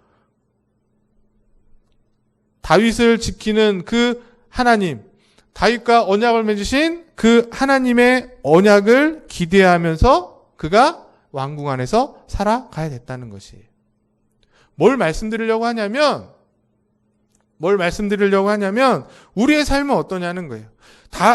다윗을 지키는 그 하나님, 다윗과 언약을 맺으신 그 하나님의 언약을 기대하면서 그가 왕궁 안에서 살아가야 됐다는 것이에요. 뭘 말씀드리려고 하냐면 우리의 삶은 어떠냐는 거예요.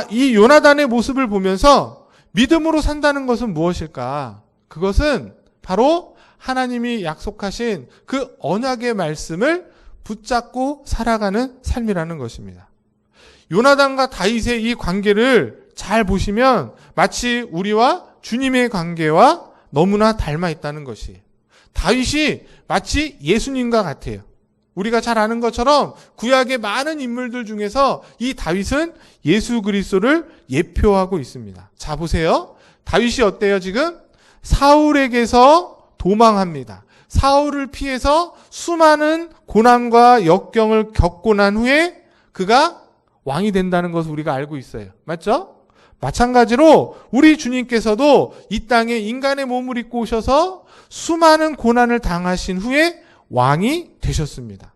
이 요나단의 모습을 보면서 믿음으로 산다는 것은 무엇일까? 그것은 바로 하나님이 약속하신 그 언약의 말씀을 붙잡고 살아가는 삶이라는 것입니다. 요나단과 다윗의 이 관계를 잘 보시면 마치 우리와 주님의 관계와 너무나 닮아 있다는 것이에요. 다윗이 마치 예수님과 같아요. 우리가 잘 아는 것처럼 구약의 많은 인물들 중에서 이 다윗은 예수 그리스도를 예표하고 있습니다. 자, 보세요. 다윗이 어때요, 지금? 사울에게서 도망합니다. 사울을 피해서 수많은 고난과 역경을 겪고 난 후에 그가 왕이 된다는 것을 우리가 알고 있어요. 맞죠? 마찬가지로 우리 주님께서도 이 땅에 인간의 몸을 입고 오셔서 수많은 고난을 당하신 후에 왕이 되셨습니다.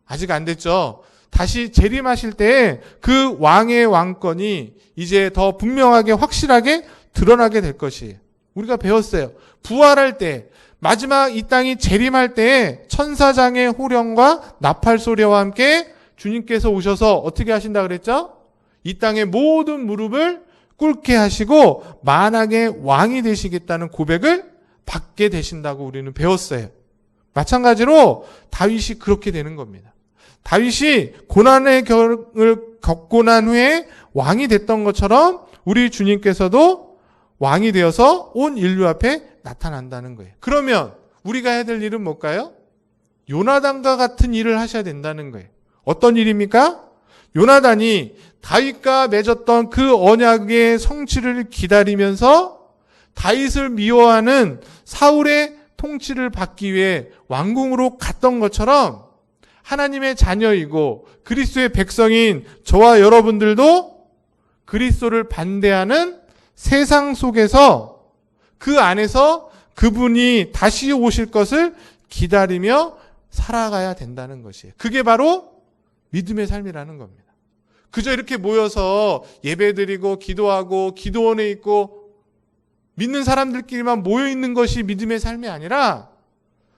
아직 안 됐죠. 다시 재림하실 때 그 왕의 왕권이 이제 더 분명하게 확실하게 드러나게 될 것이에요. 우리가 배웠어요. 부활할 때 마지막 이 땅이 재림할 때 천사장의 호령과 나팔 소리와 함께 주님께서 오셔서 어떻게 하신다 그랬죠? 이 땅의 모든 무릎을 꿇게 하시고 만왕의 왕이 되시겠다는 고백을 받게 되신다고 우리는 배웠어요. 마찬가지로 다윗이 그렇게 되는 겁니다. 다윗이 고난의 겨울을 겪고 난 후에 왕이 됐던 것처럼 우리 주님께서도 왕이 되어서 온 인류 앞에 나타난다는 거예요. 그러면 우리가 해야 될 일은 뭘까요? 요나단과 같은 일을 하셔야 된다는 거예요. 어떤 일입니까? 요나단이 다윗과 맺었던 그 언약의 성취를 기다리면서 다윗을 미워하는 사울의 통치를 받기 위해 왕궁으로 갔던 것처럼 하나님의 자녀이고 그리스도의 백성인 저와 여러분들도 그리스도를 반대하는 세상 속에서 그 안에서 그분이 다시 오실 것을 기다리며 살아가야 된다는 것이에요. 그게 바로 믿음의 삶이라는 겁니다. 그저 이렇게 모여서 예배드리고 기도하고 기도원에 있고 믿는 사람들끼리만 모여 있는 것이 믿음의 삶이 아니라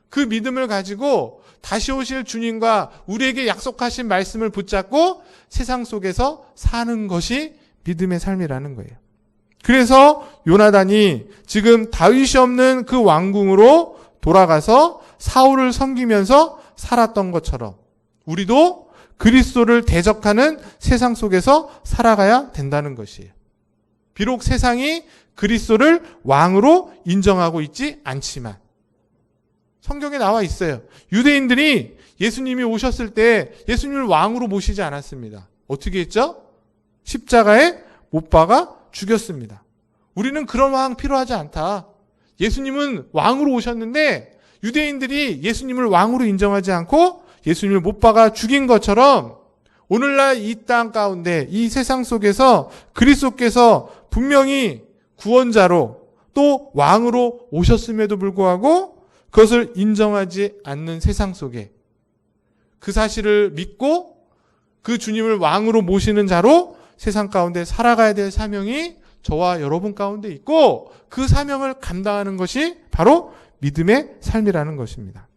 그 믿음을 가지고 다시 오실 주님과 우리에게 약속하신 말씀을 붙잡고 세상 속에서 사는 것이 믿음의 삶이라는 거예요. 그래서 요나단이 지금 다윗이 없는 그 왕궁으로 돌아가서 사울을 섬기면서 살았던 것처럼 우리도 그리스도를 대적하는 세상 속에서 살아가야 된다는 것이에요. 비록 세상이 그리스도를 왕으로 인정하고 있지 않지만 성경에 나와 있어요. 유대인들이 예수님이 오셨을 때 예수님을 왕으로 모시지 않았습니다. 어떻게 했죠? 십자가에 못 박아 죽였습니다. 우리는 그런 왕 필요하지 않다. 예수님은 왕으로 오셨는데 유대인들이 예수님을 왕으로 인정하지 않고 예수님을 못 박아 죽인 것처럼 오늘날 이 땅 가운데 이 세상 속에서 그리스도께서 분명히 구원자로 또 왕으로 오셨음에도 불구하고 그것을 인정하지 않는 세상 속에 그 사실을 믿고 그 주님을 왕으로 모시는 자로 세상 가운데 살아가야 될 사명이 저와 여러분 가운데 있고 그 사명을 감당하는 것이 바로 믿음의 삶이라는 것입니다.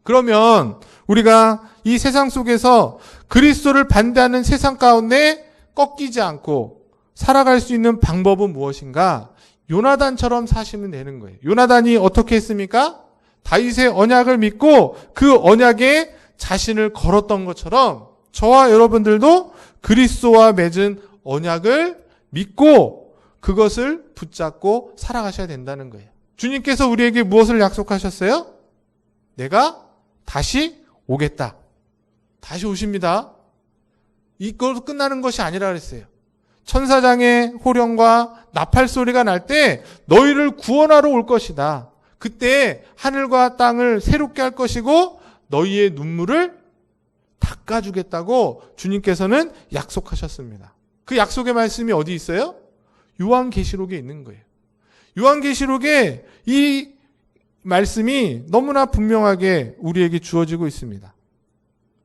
그러면 우리가 이 세상 속에서 그리스도를 반대하는 세상 가운데 꺾이지 않고 살아갈 수 있는 방법은 무엇인가? 요나단처럼 사시면 되는 거예요. 요나단이 어떻게 했습니까? 다윗의 언약을 믿고 그 언약에 자신을 걸었던 것처럼 저와 여러분들도 그리스도와 맺은 언약을 믿고 그것을 붙잡고 살아가셔야 된다는 거예요. 주님께서 우리에게 무엇을 약속하셨어요? 내가 다시 오겠다. 다시 오십니다. 이걸로 끝나는 것이 아니라 그랬어요. 천사장의 호령과 나팔 소리가 날 때 너희를 구원하러 올 것이다. 그때 하늘과 땅을 새롭게 할 것이고 너희의 눈물을 닦아주겠다고 주님께서는 약속하셨습니다. 그 약속의 말씀이 어디 있어요? 요한계시록에 있는 거예요. 요한계시록에 이 말씀이 너무나 분명하게 우리에게 주어지고 있습니다.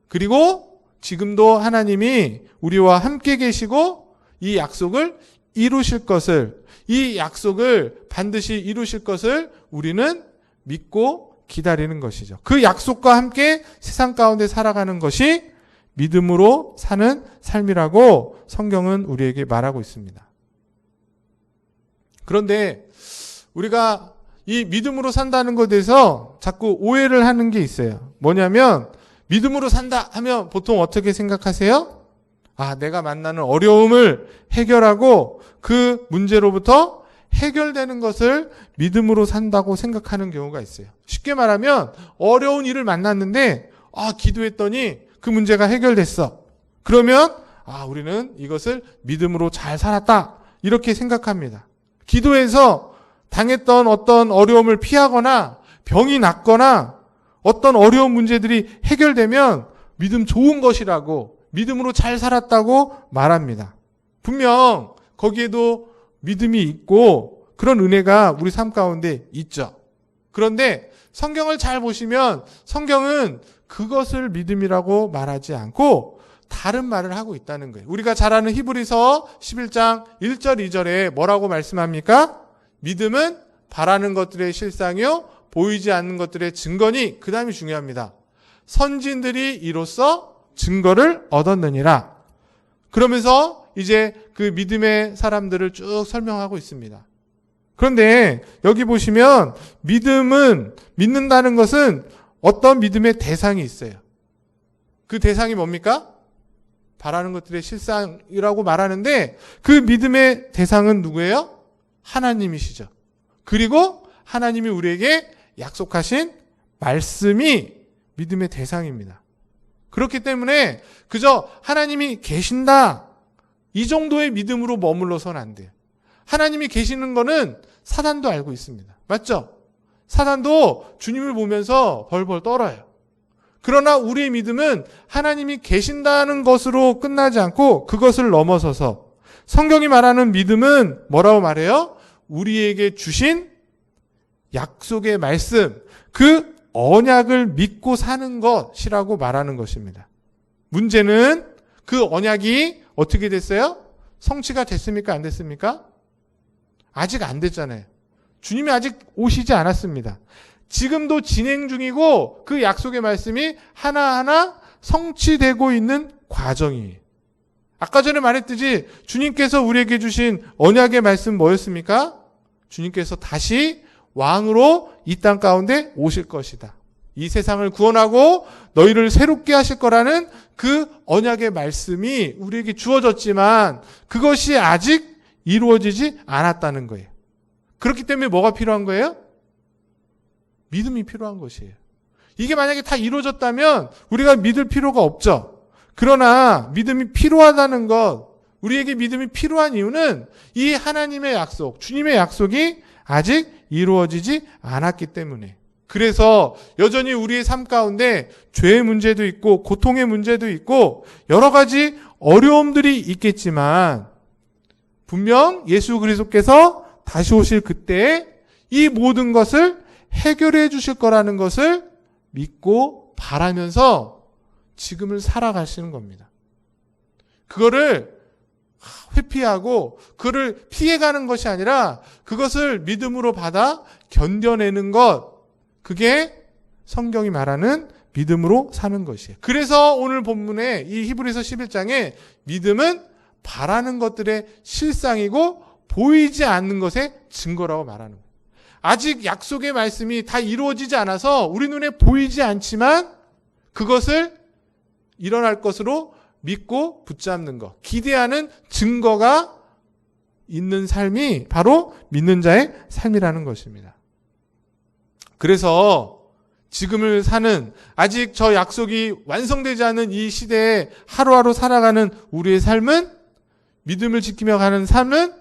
그리고 지금도 하나님이 우리와 함께 계시고 이 약속을 이루실 것을, 이 약속을 반드시 이루실 것을 우리는 믿고 기다리는 것이죠. 그 약속과 함께 세상 가운데 살아가는 것이 믿음으로 사는 삶이라고 성경은 우리에게 말하고 있습니다. 그런데 우리가 이 믿음으로 산다는 것에 대해서 자꾸 오해를 하는 게 있어요. 뭐냐면 믿음으로 산다 하면 보통 어떻게 생각하세요? 아, 내가 만나는 어려움을 해결하고 그 문제로부터 해결되는 것을 믿음으로 산다고 생각하는 경우가 있어요. 쉽게 말하면 어려운 일을 만났는데 기도했더니 그 문제가 해결됐어. 그러면 우리는 이것을 믿음으로 잘 살았다. 이렇게 생각합니다. 기도해서 당했던 어떤 어려움을 피하거나 병이 낫거나 어떤 어려운 문제들이 해결되면 믿음 좋은 것이라고 믿음으로 잘 살았다고 말합니다. 분명 거기에도 믿음이 있고 그런 은혜가 우리 삶 가운데 있죠. 그런데 성경을 잘 보시면 성경은 그것을 믿음이라고 말하지 않고 다른 말을 하고 있다는 거예요. 우리가 잘 아는 히브리서 11장 1절 2절에 뭐라고 말씀합니까? 믿음은 바라는 것들의 실상이요 보이지 않는 것들의 증거니, 그 다음이 중요합니다. 선진들이 이로써 증거를 얻었느니라. 그러면서 이제 그 믿음의 사람들을 쭉 설명하고 있습니다. 그런데 여기 보시면 믿는다는 것은 어떤 믿음의 대상이 있어요. 그 대상이 뭡니까? 바라는 것들의 실상이라고 말하는데 그 믿음의 대상은 누구예요? 하나님이시죠. 그리고 하나님이 우리에게 약속하신 말씀이 믿음의 대상입니다. 그렇기 때문에 그저 하나님이 계신다, 이 정도의 믿음으로 머물러서는 안 돼요. 하나님이 계시는 거는 사단도 알고 있습니다. 맞죠? 사단도 주님을 보면서 벌벌 떨어요. 그러나 우리의 믿음은 하나님이 계신다는 것으로 끝나지 않고 그것을 넘어서서 성경이 말하는 믿음은 뭐라고 말해요? 우리에게 주신 약속의 말씀, 그 언약을 믿고 사는 것이라고 말하는 것입니다. 문제는 그 언약이 어떻게 됐어요? 성취가 됐습니까? 안 됐습니까? 아직 안 됐잖아요. 주님이 아직 오시지 않았습니다. 지금도 진행 중이고 그 약속의 말씀이 하나하나 성취되고 있는 과정이에요. 아까 전에 말했듯이 주님께서 우리에게 주신 언약의 말씀 뭐였습니까? 주님께서 다시 왕으로 이 땅 가운데 오실 것이다. 이 세상을 구원하고 너희를 새롭게 하실 거라는 그 언약의 말씀이 우리에게 주어졌지만 그것이 아직 이루어지지 않았다는 거예요. 그렇기 때문에 뭐가 필요한 거예요? 믿음이 필요한 것이에요. 이게 만약에 다 이루어졌다면 우리가 믿을 필요가 없죠. 그러나 믿음이 필요하다는 것, 우리에게 믿음이 필요한 이유는 이 하나님의 약속, 주님의 약속이 아직 이루어지지 않았기 때문에. 그래서 여전히 우리의 삶 가운데 죄의 문제도 있고 고통의 문제도 있고 여러 가지 어려움들이 있겠지만 분명 예수 그리스도께서 다시 오실 그때에 이 모든 것을 해결해 주실 거라는 것을 믿고 바라면서 지금을 살아가시는 겁니다. 그거를 회피하고 그를 피해가는 것이 아니라 그것을 믿음으로 받아 견뎌내는 것, 그게 성경이 말하는 믿음으로 사는 것이에요. 그래서 오늘 본문에 이 히브리서 11장에 믿음은 바라는 것들의 실상이고 보이지 않는 것의 증거라고 말하는 거예요. 아직 약속의 말씀이 다 이루어지지 않아서 우리 눈에 보이지 않지만 그것을 일어날 것으로 믿고 붙잡는 것, 기대하는 증거가 있는 삶이 바로 믿는 자의 삶이라는 것입니다. 그래서 지금을 사는, 아직 저 약속이 완성되지 않은 이 시대에 하루하루 살아가는 우리의 삶은, 믿음을 지키며 가는 삶은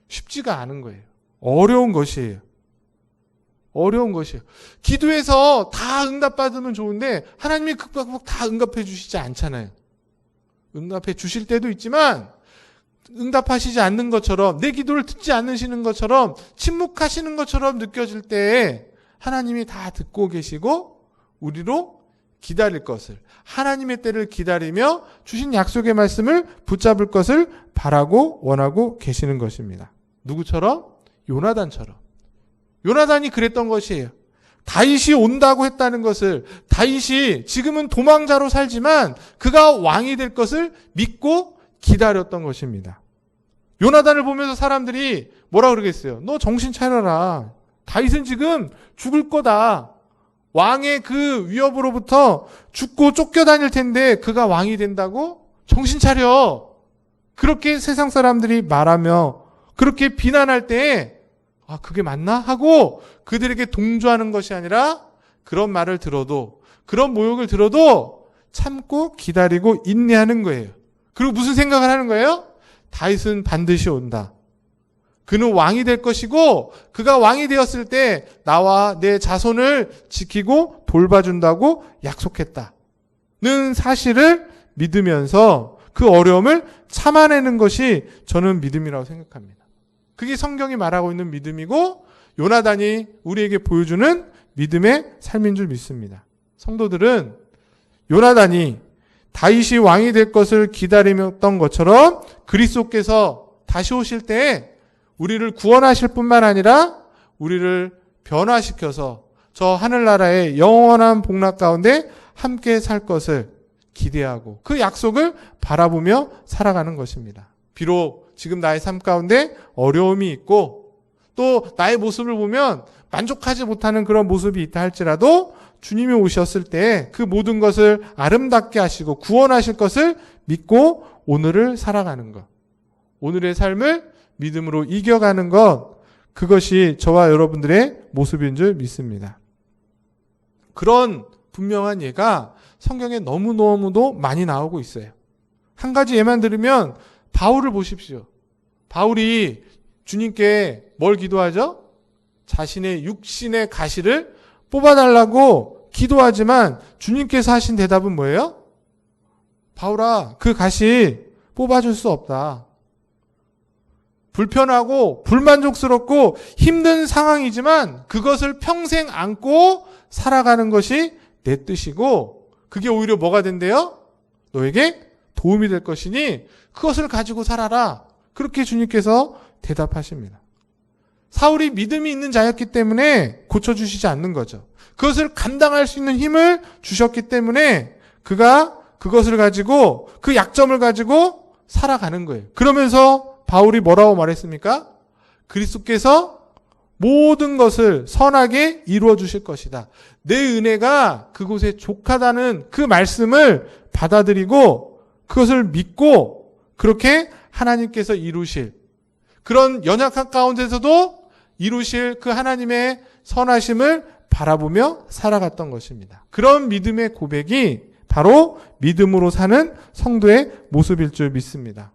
쉽지가 않은 거예요. 어려운 것이에요. 어려운 것이에요. 기도해서 다 응답받으면 좋은데 하나님이 극박극박 다 응답해 주시지 않잖아요. 응답해 주실 때도 있지만 응답하시지 않는 것처럼, 내 기도를 듣지 않으시는 것처럼, 침묵하시는 것처럼 느껴질 때에 하나님이 다 듣고 계시고 우리로 기다릴 것을, 하나님의 때를 기다리며 주신 약속의 말씀을 붙잡을 것을 바라고 원하고 계시는 것입니다. 누구처럼? 요나단처럼. 요나단이 그랬던 것이에요. 다윗이 온다고 했다는 것을, 다윗이 지금은 도망자로 살지만 그가 왕이 될 것을 믿고 기다렸던 것입니다. 요나단을 보면서 사람들이 뭐라 그러겠어요? 너 정신 차려라. 다윗은 지금 죽을 거다. 왕의 그 위협으로부터 죽고 쫓겨다닐 텐데 그가 왕이 된다고? 정신 차려. 그렇게 세상 사람들이 말하며 그렇게 비난할 때에 그게 맞나? 하고 그들에게 동조하는 것이 아니라 그런 말을 들어도, 그런 모욕을 들어도 참고 기다리고 인내하는 거예요. 그리고 무슨 생각을 하는 거예요? 다윗은 반드시 온다. 그는 왕이 될 것이고 그가 왕이 되었을 때 나와 내 자손을 지키고 돌봐준다고 약속했다는 사실을 믿으면서 그 어려움을 참아내는 것이 저는 믿음이라고 생각합니다. 그게 성경이 말하고 있는 믿음이고 요나단이 우리에게 보여주는 믿음의 삶인 줄 믿습니다. 성도들은 요나단이 다윗이 왕이 될 것을 기다리던 것처럼 그리스도께서 다시 오실 때에 우리를 구원하실 뿐만 아니라 우리를 변화시켜서 저 하늘나라의 영원한 복락 가운데 함께 살 것을 기대하고 그 약속을 바라보며 살아가는 것입니다. 비록 지금 나의 삶 가운데 어려움이 있고 또 나의 모습을 보면 만족하지 못하는 그런 모습이 있다 할지라도 주님이 오셨을 때 그 모든 것을 아름답게 하시고 구원하실 것을 믿고 오늘을 살아가는 것, 오늘의 삶을 믿음으로 이겨가는 것, 그것이 저와 여러분들의 모습인 줄 믿습니다. 그런 분명한 예가 성경에 너무너무도 많이 나오고 있어요. 한 가지 예만 들으면 바울을 보십시오. 바울이 주님께 뭘 기도하죠? 자신의 육신의 가시를 뽑아달라고 기도하지만 주님께서 하신 대답은 뭐예요? 바울아, 그 가시 뽑아줄 수 없다. 불편하고 불만족스럽고 힘든 상황이지만 그것을 평생 안고 살아가는 것이 내 뜻이고 그게 오히려 뭐가 된대요? 너에게 도움이 될 것이니 그것을 가지고 살아라. 그렇게 주님께서 대답하십니다. 사울이 믿음이 있는 자였기 때문에 고쳐주시지 않는 거죠. 그것을 감당할 수 있는 힘을 주셨기 때문에 그가 그것을 가지고 그 약점을 가지고 살아가는 거예요. 그러면서 바울이 뭐라고 말했습니까? 그리스도께서 모든 것을 선하게 이루어 주실 것이다. 내 은혜가 그곳에 족하다는 그 말씀을 받아들이고 그것을 믿고 그렇게 하나님께서 이루실, 그런 연약한 가운데서도 이루실 그 하나님의 선하심을 바라보며 살아갔던 것입니다. 그런 믿음의 고백이 바로 믿음으로 사는 성도의 모습일 줄 믿습니다.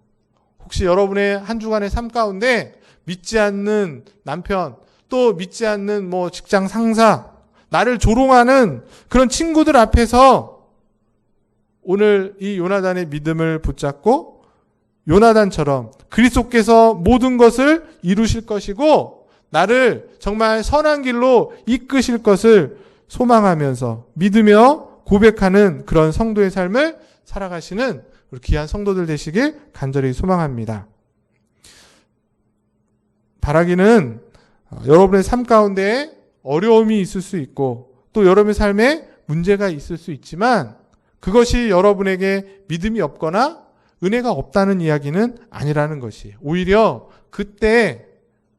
혹시 여러분의 한 주간의 삶 가운데 믿지 않는 남편, 또 믿지 않는 직장 상사, 나를 조롱하는 그런 친구들 앞에서 오늘 이 요나단의 믿음을 붙잡고 요나단처럼 그리스도께서 모든 것을 이루실 것이고 나를 정말 선한 길로 이끄실 것을 소망하면서 믿으며 고백하는 그런 성도의 삶을 살아가시는 우리 귀한 성도들 되시길 간절히 소망합니다. 바라기는 여러분의 삶 가운데 어려움이 있을 수 있고 또 여러분의 삶에 문제가 있을 수 있지만 그것이 여러분에게 믿음이 없거나 은혜가 없다는 이야기는 아니라는 것이 오히려 그때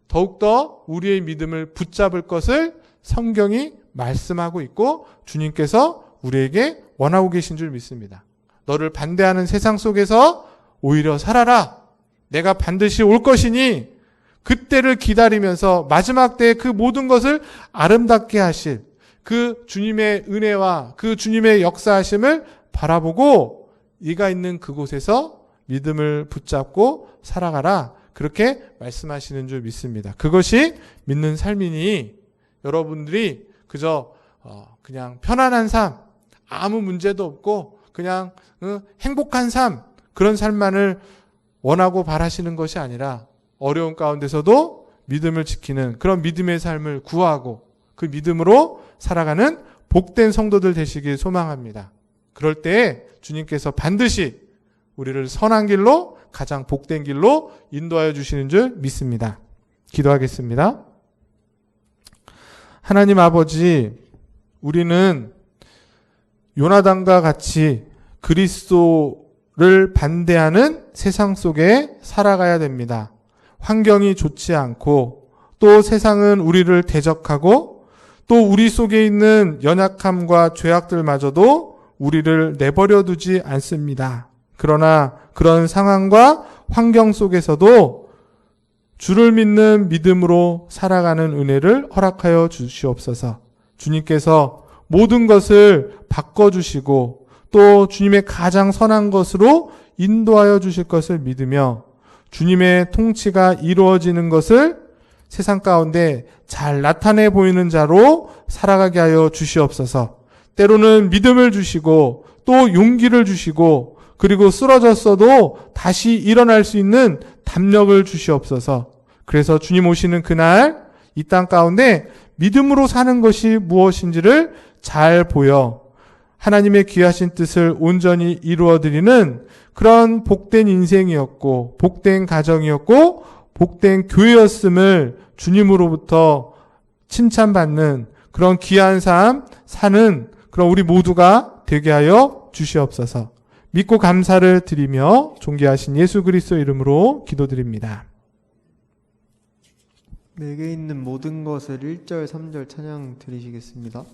더욱더 우리의 믿음을 붙잡을 것을 성경이 말씀하고 있고 주님께서 우리에게 원하고 계신 줄 믿습니다. 너를 반대하는 세상 속에서 오히려 살아라. 내가 반드시 올 것이니 그때를 기다리면서 마지막 때에 그 모든 것을 아름답게 하실 그 주님의 은혜와 그 주님의 역사하심을 바라보고 네가 있는 그곳에서 믿음을 붙잡고 살아가라. 그렇게 말씀하시는 줄 믿습니다. 그것이 믿는 삶이니 여러분들이 그저 그냥 편안한 삶, 아무 문제도 없고 그냥 행복한 삶, 그런 삶만을 원하고 바라시는 것이 아니라 어려운 가운데서도 믿음을 지키는 그런 믿음의 삶을 구하고 그 믿음으로 살아가는 복된 성도들 되시길 소망합니다. 그럴 때 주님께서 반드시 우리를 선한 길로 가장 복된 길로 인도하여 주시는 줄 믿습니다. 기도하겠습니다. 하나님 아버지, 우리는 요나단과 같이 그리스도를 반대하는 세상 속에 살아가야 됩니다. 환경이 좋지 않고 또 세상은 우리를 대적하고 또 우리 속에 있는 연약함과 죄악들마저도 우리를 내버려 두지 않습니다. 그러나 그런 상황과 환경 속에서도 주를 믿는 믿음으로 살아가는 은혜를 허락하여 주시옵소서. 주님께서 모든 것을 바꿔주시고 또 주님의 가장 선한 것으로 인도하여 주실 것을 믿으며 주님의 통치가 이루어지는 것을 세상 가운데 잘 나타내 보이는 자로 살아가게 하여 주시옵소서. 때로는 믿음을 주시고 또 용기를 주시고 그리고 쓰러졌어도 다시 일어날 수 있는 담력을 주시옵소서. 그래서 주님 오시는 그날 이 땅 가운데 믿음으로 사는 것이 무엇인지를 잘 보여 하나님의 귀하신 뜻을 온전히 이루어드리는 그런 복된 인생이었고 복된 가정이었고 복된 교회였음을 주님으로부터 칭찬받는 그런 귀한 삶 사는 그런 우리 모두가 되게 하여 주시옵소서. 믿고 감사를 드리며 존귀하신 예수 그리스도 이름으로 기도드립니다. 내게 있는 모든 것을 1절, 3절 찬양 드리시겠습니다.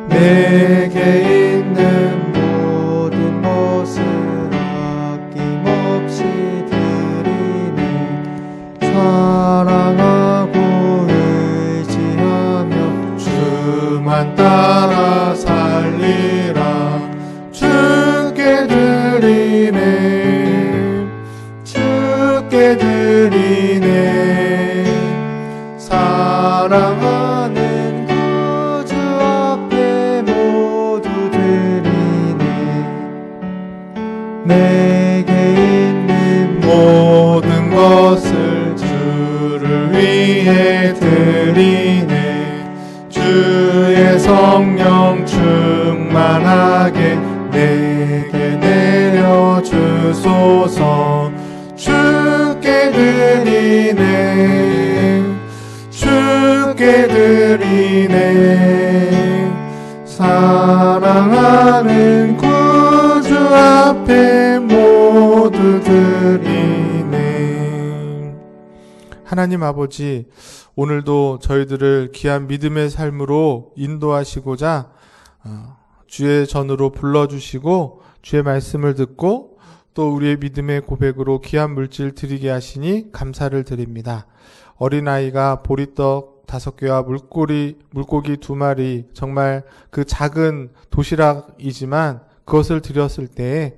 내게 있는 모든 것을 아낌없이 드리네. 사랑하고 의지하며 주만 따라 살리라. 주께 드리네. 주께 드리네. 사랑하는 내게 있는 모든 것을 주를 위해 드리네. 주의 성령 충만하게 내게 내려주소서. 주께 드리네. 주께 드리네. 사랑하는 구주 앞에 모두 드리네. 하나님 아버지, 오늘도 저희들을 귀한 믿음의 삶으로 인도하시고자 주의 전으로 불러주시고 주의 말씀을 듣고 또 우리의 믿음의 고백으로 귀한 물질 드리게 하시니 감사를 드립니다. 어린아이가 보리떡 5개와 물고기 2마리, 정말 그 작은 도시락이지만 그것을 드렸을 때에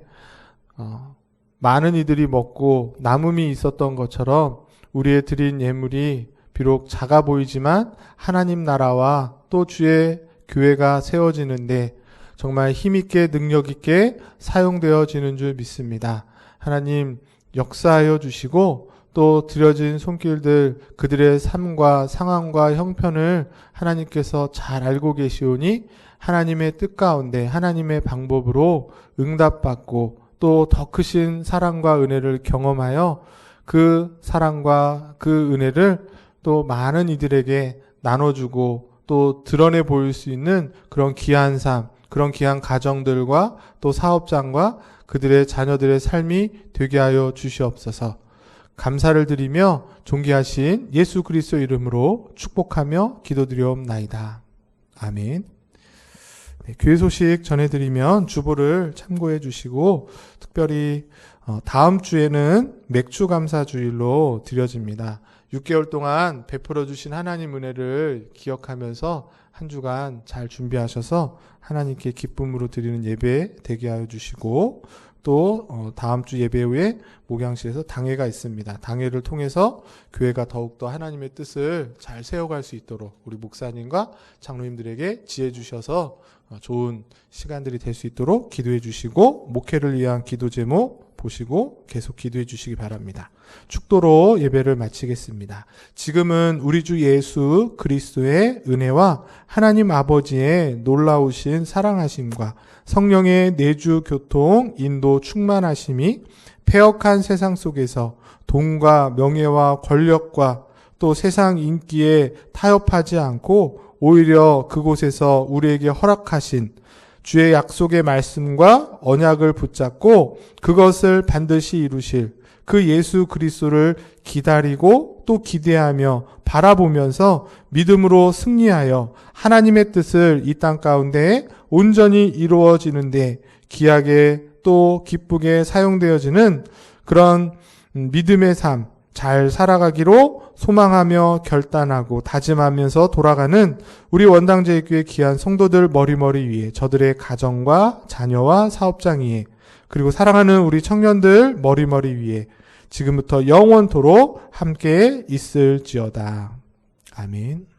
많은 이들이 먹고 남음이 있었던 것처럼 우리의 드린 예물이 비록 작아 보이지만 하나님 나라와 또 주의 교회가 세워지는데 정말 힘있게 능력있게 사용되어지는 줄 믿습니다. 하나님 역사하여 주시고 또 드려진 손길들 그들의 삶과 상황과 형편을 하나님께서 잘 알고 계시오니 하나님의 뜻 가운데 하나님의 방법으로 응답받고 또 더 크신 사랑과 은혜를 경험하여 그 사랑과 그 은혜를 또 많은 이들에게 나눠주고 또 드러내 보일 수 있는 그런 귀한 삶, 그런 귀한 가정들과 또 사업장과 그들의 자녀들의 삶이 되게 하여 주시옵소서. 감사를 드리며 존귀하신 예수 그리스도 이름으로 축복하며 기도드리옵나이다. 아멘. 네, 교회 소식 전해드리면 주보를 참고해 주시고 특별히 다음 주에는 맥주 감사 주일로 드려집니다. 6개월 동안 베풀어 주신 하나님 은혜를 기억하면서 한 주간 잘 준비하셔서 하나님께 기쁨으로 드리는 예배 되게 하여 주시고 또 다음 주 예배 후에 목양실에서 당회가 있습니다. 당회를 통해서 교회가 더욱더 하나님의 뜻을 잘 세워갈 수 있도록 우리 목사님과 장로님들에게 지혜 주셔서 좋은 시간들이 될 수 있도록 기도해 주시고 목회를 위한 기도 제목 보시고 계속 기도해 주시기 바랍니다. 축도로 예배를 마치겠습니다. 지금은 우리 주 예수 그리스도의 은혜와 하나님 아버지의 놀라우신 사랑하심과 성령의 내주 교통 인도 충만하심이 폐역한 세상 속에서 돈과 명예와 권력과 또 세상 인기에 타협하지 않고 오히려 그곳에서 우리에게 허락하신 주의 약속의 말씀과 언약을 붙잡고 그것을 반드시 이루실 그 예수 그리스도를 기다리고 또 기대하며 바라보면서 믿음으로 승리하여 하나님의 뜻을 이 땅 가운데 온전히 이루어지는데 귀하게 또 기쁘게 사용되어지는 그런 믿음의 삶 잘 살아가기로 소망하며 결단하고 다짐하면서 돌아가는 우리 원당제일교회 귀한 성도들 머리머리 위에 저들의 가정과 자녀와 사업장 위에 그리고 사랑하는 우리 청년들 머리머리 위에 지금부터 영원토록 함께 있을지어다. 아멘.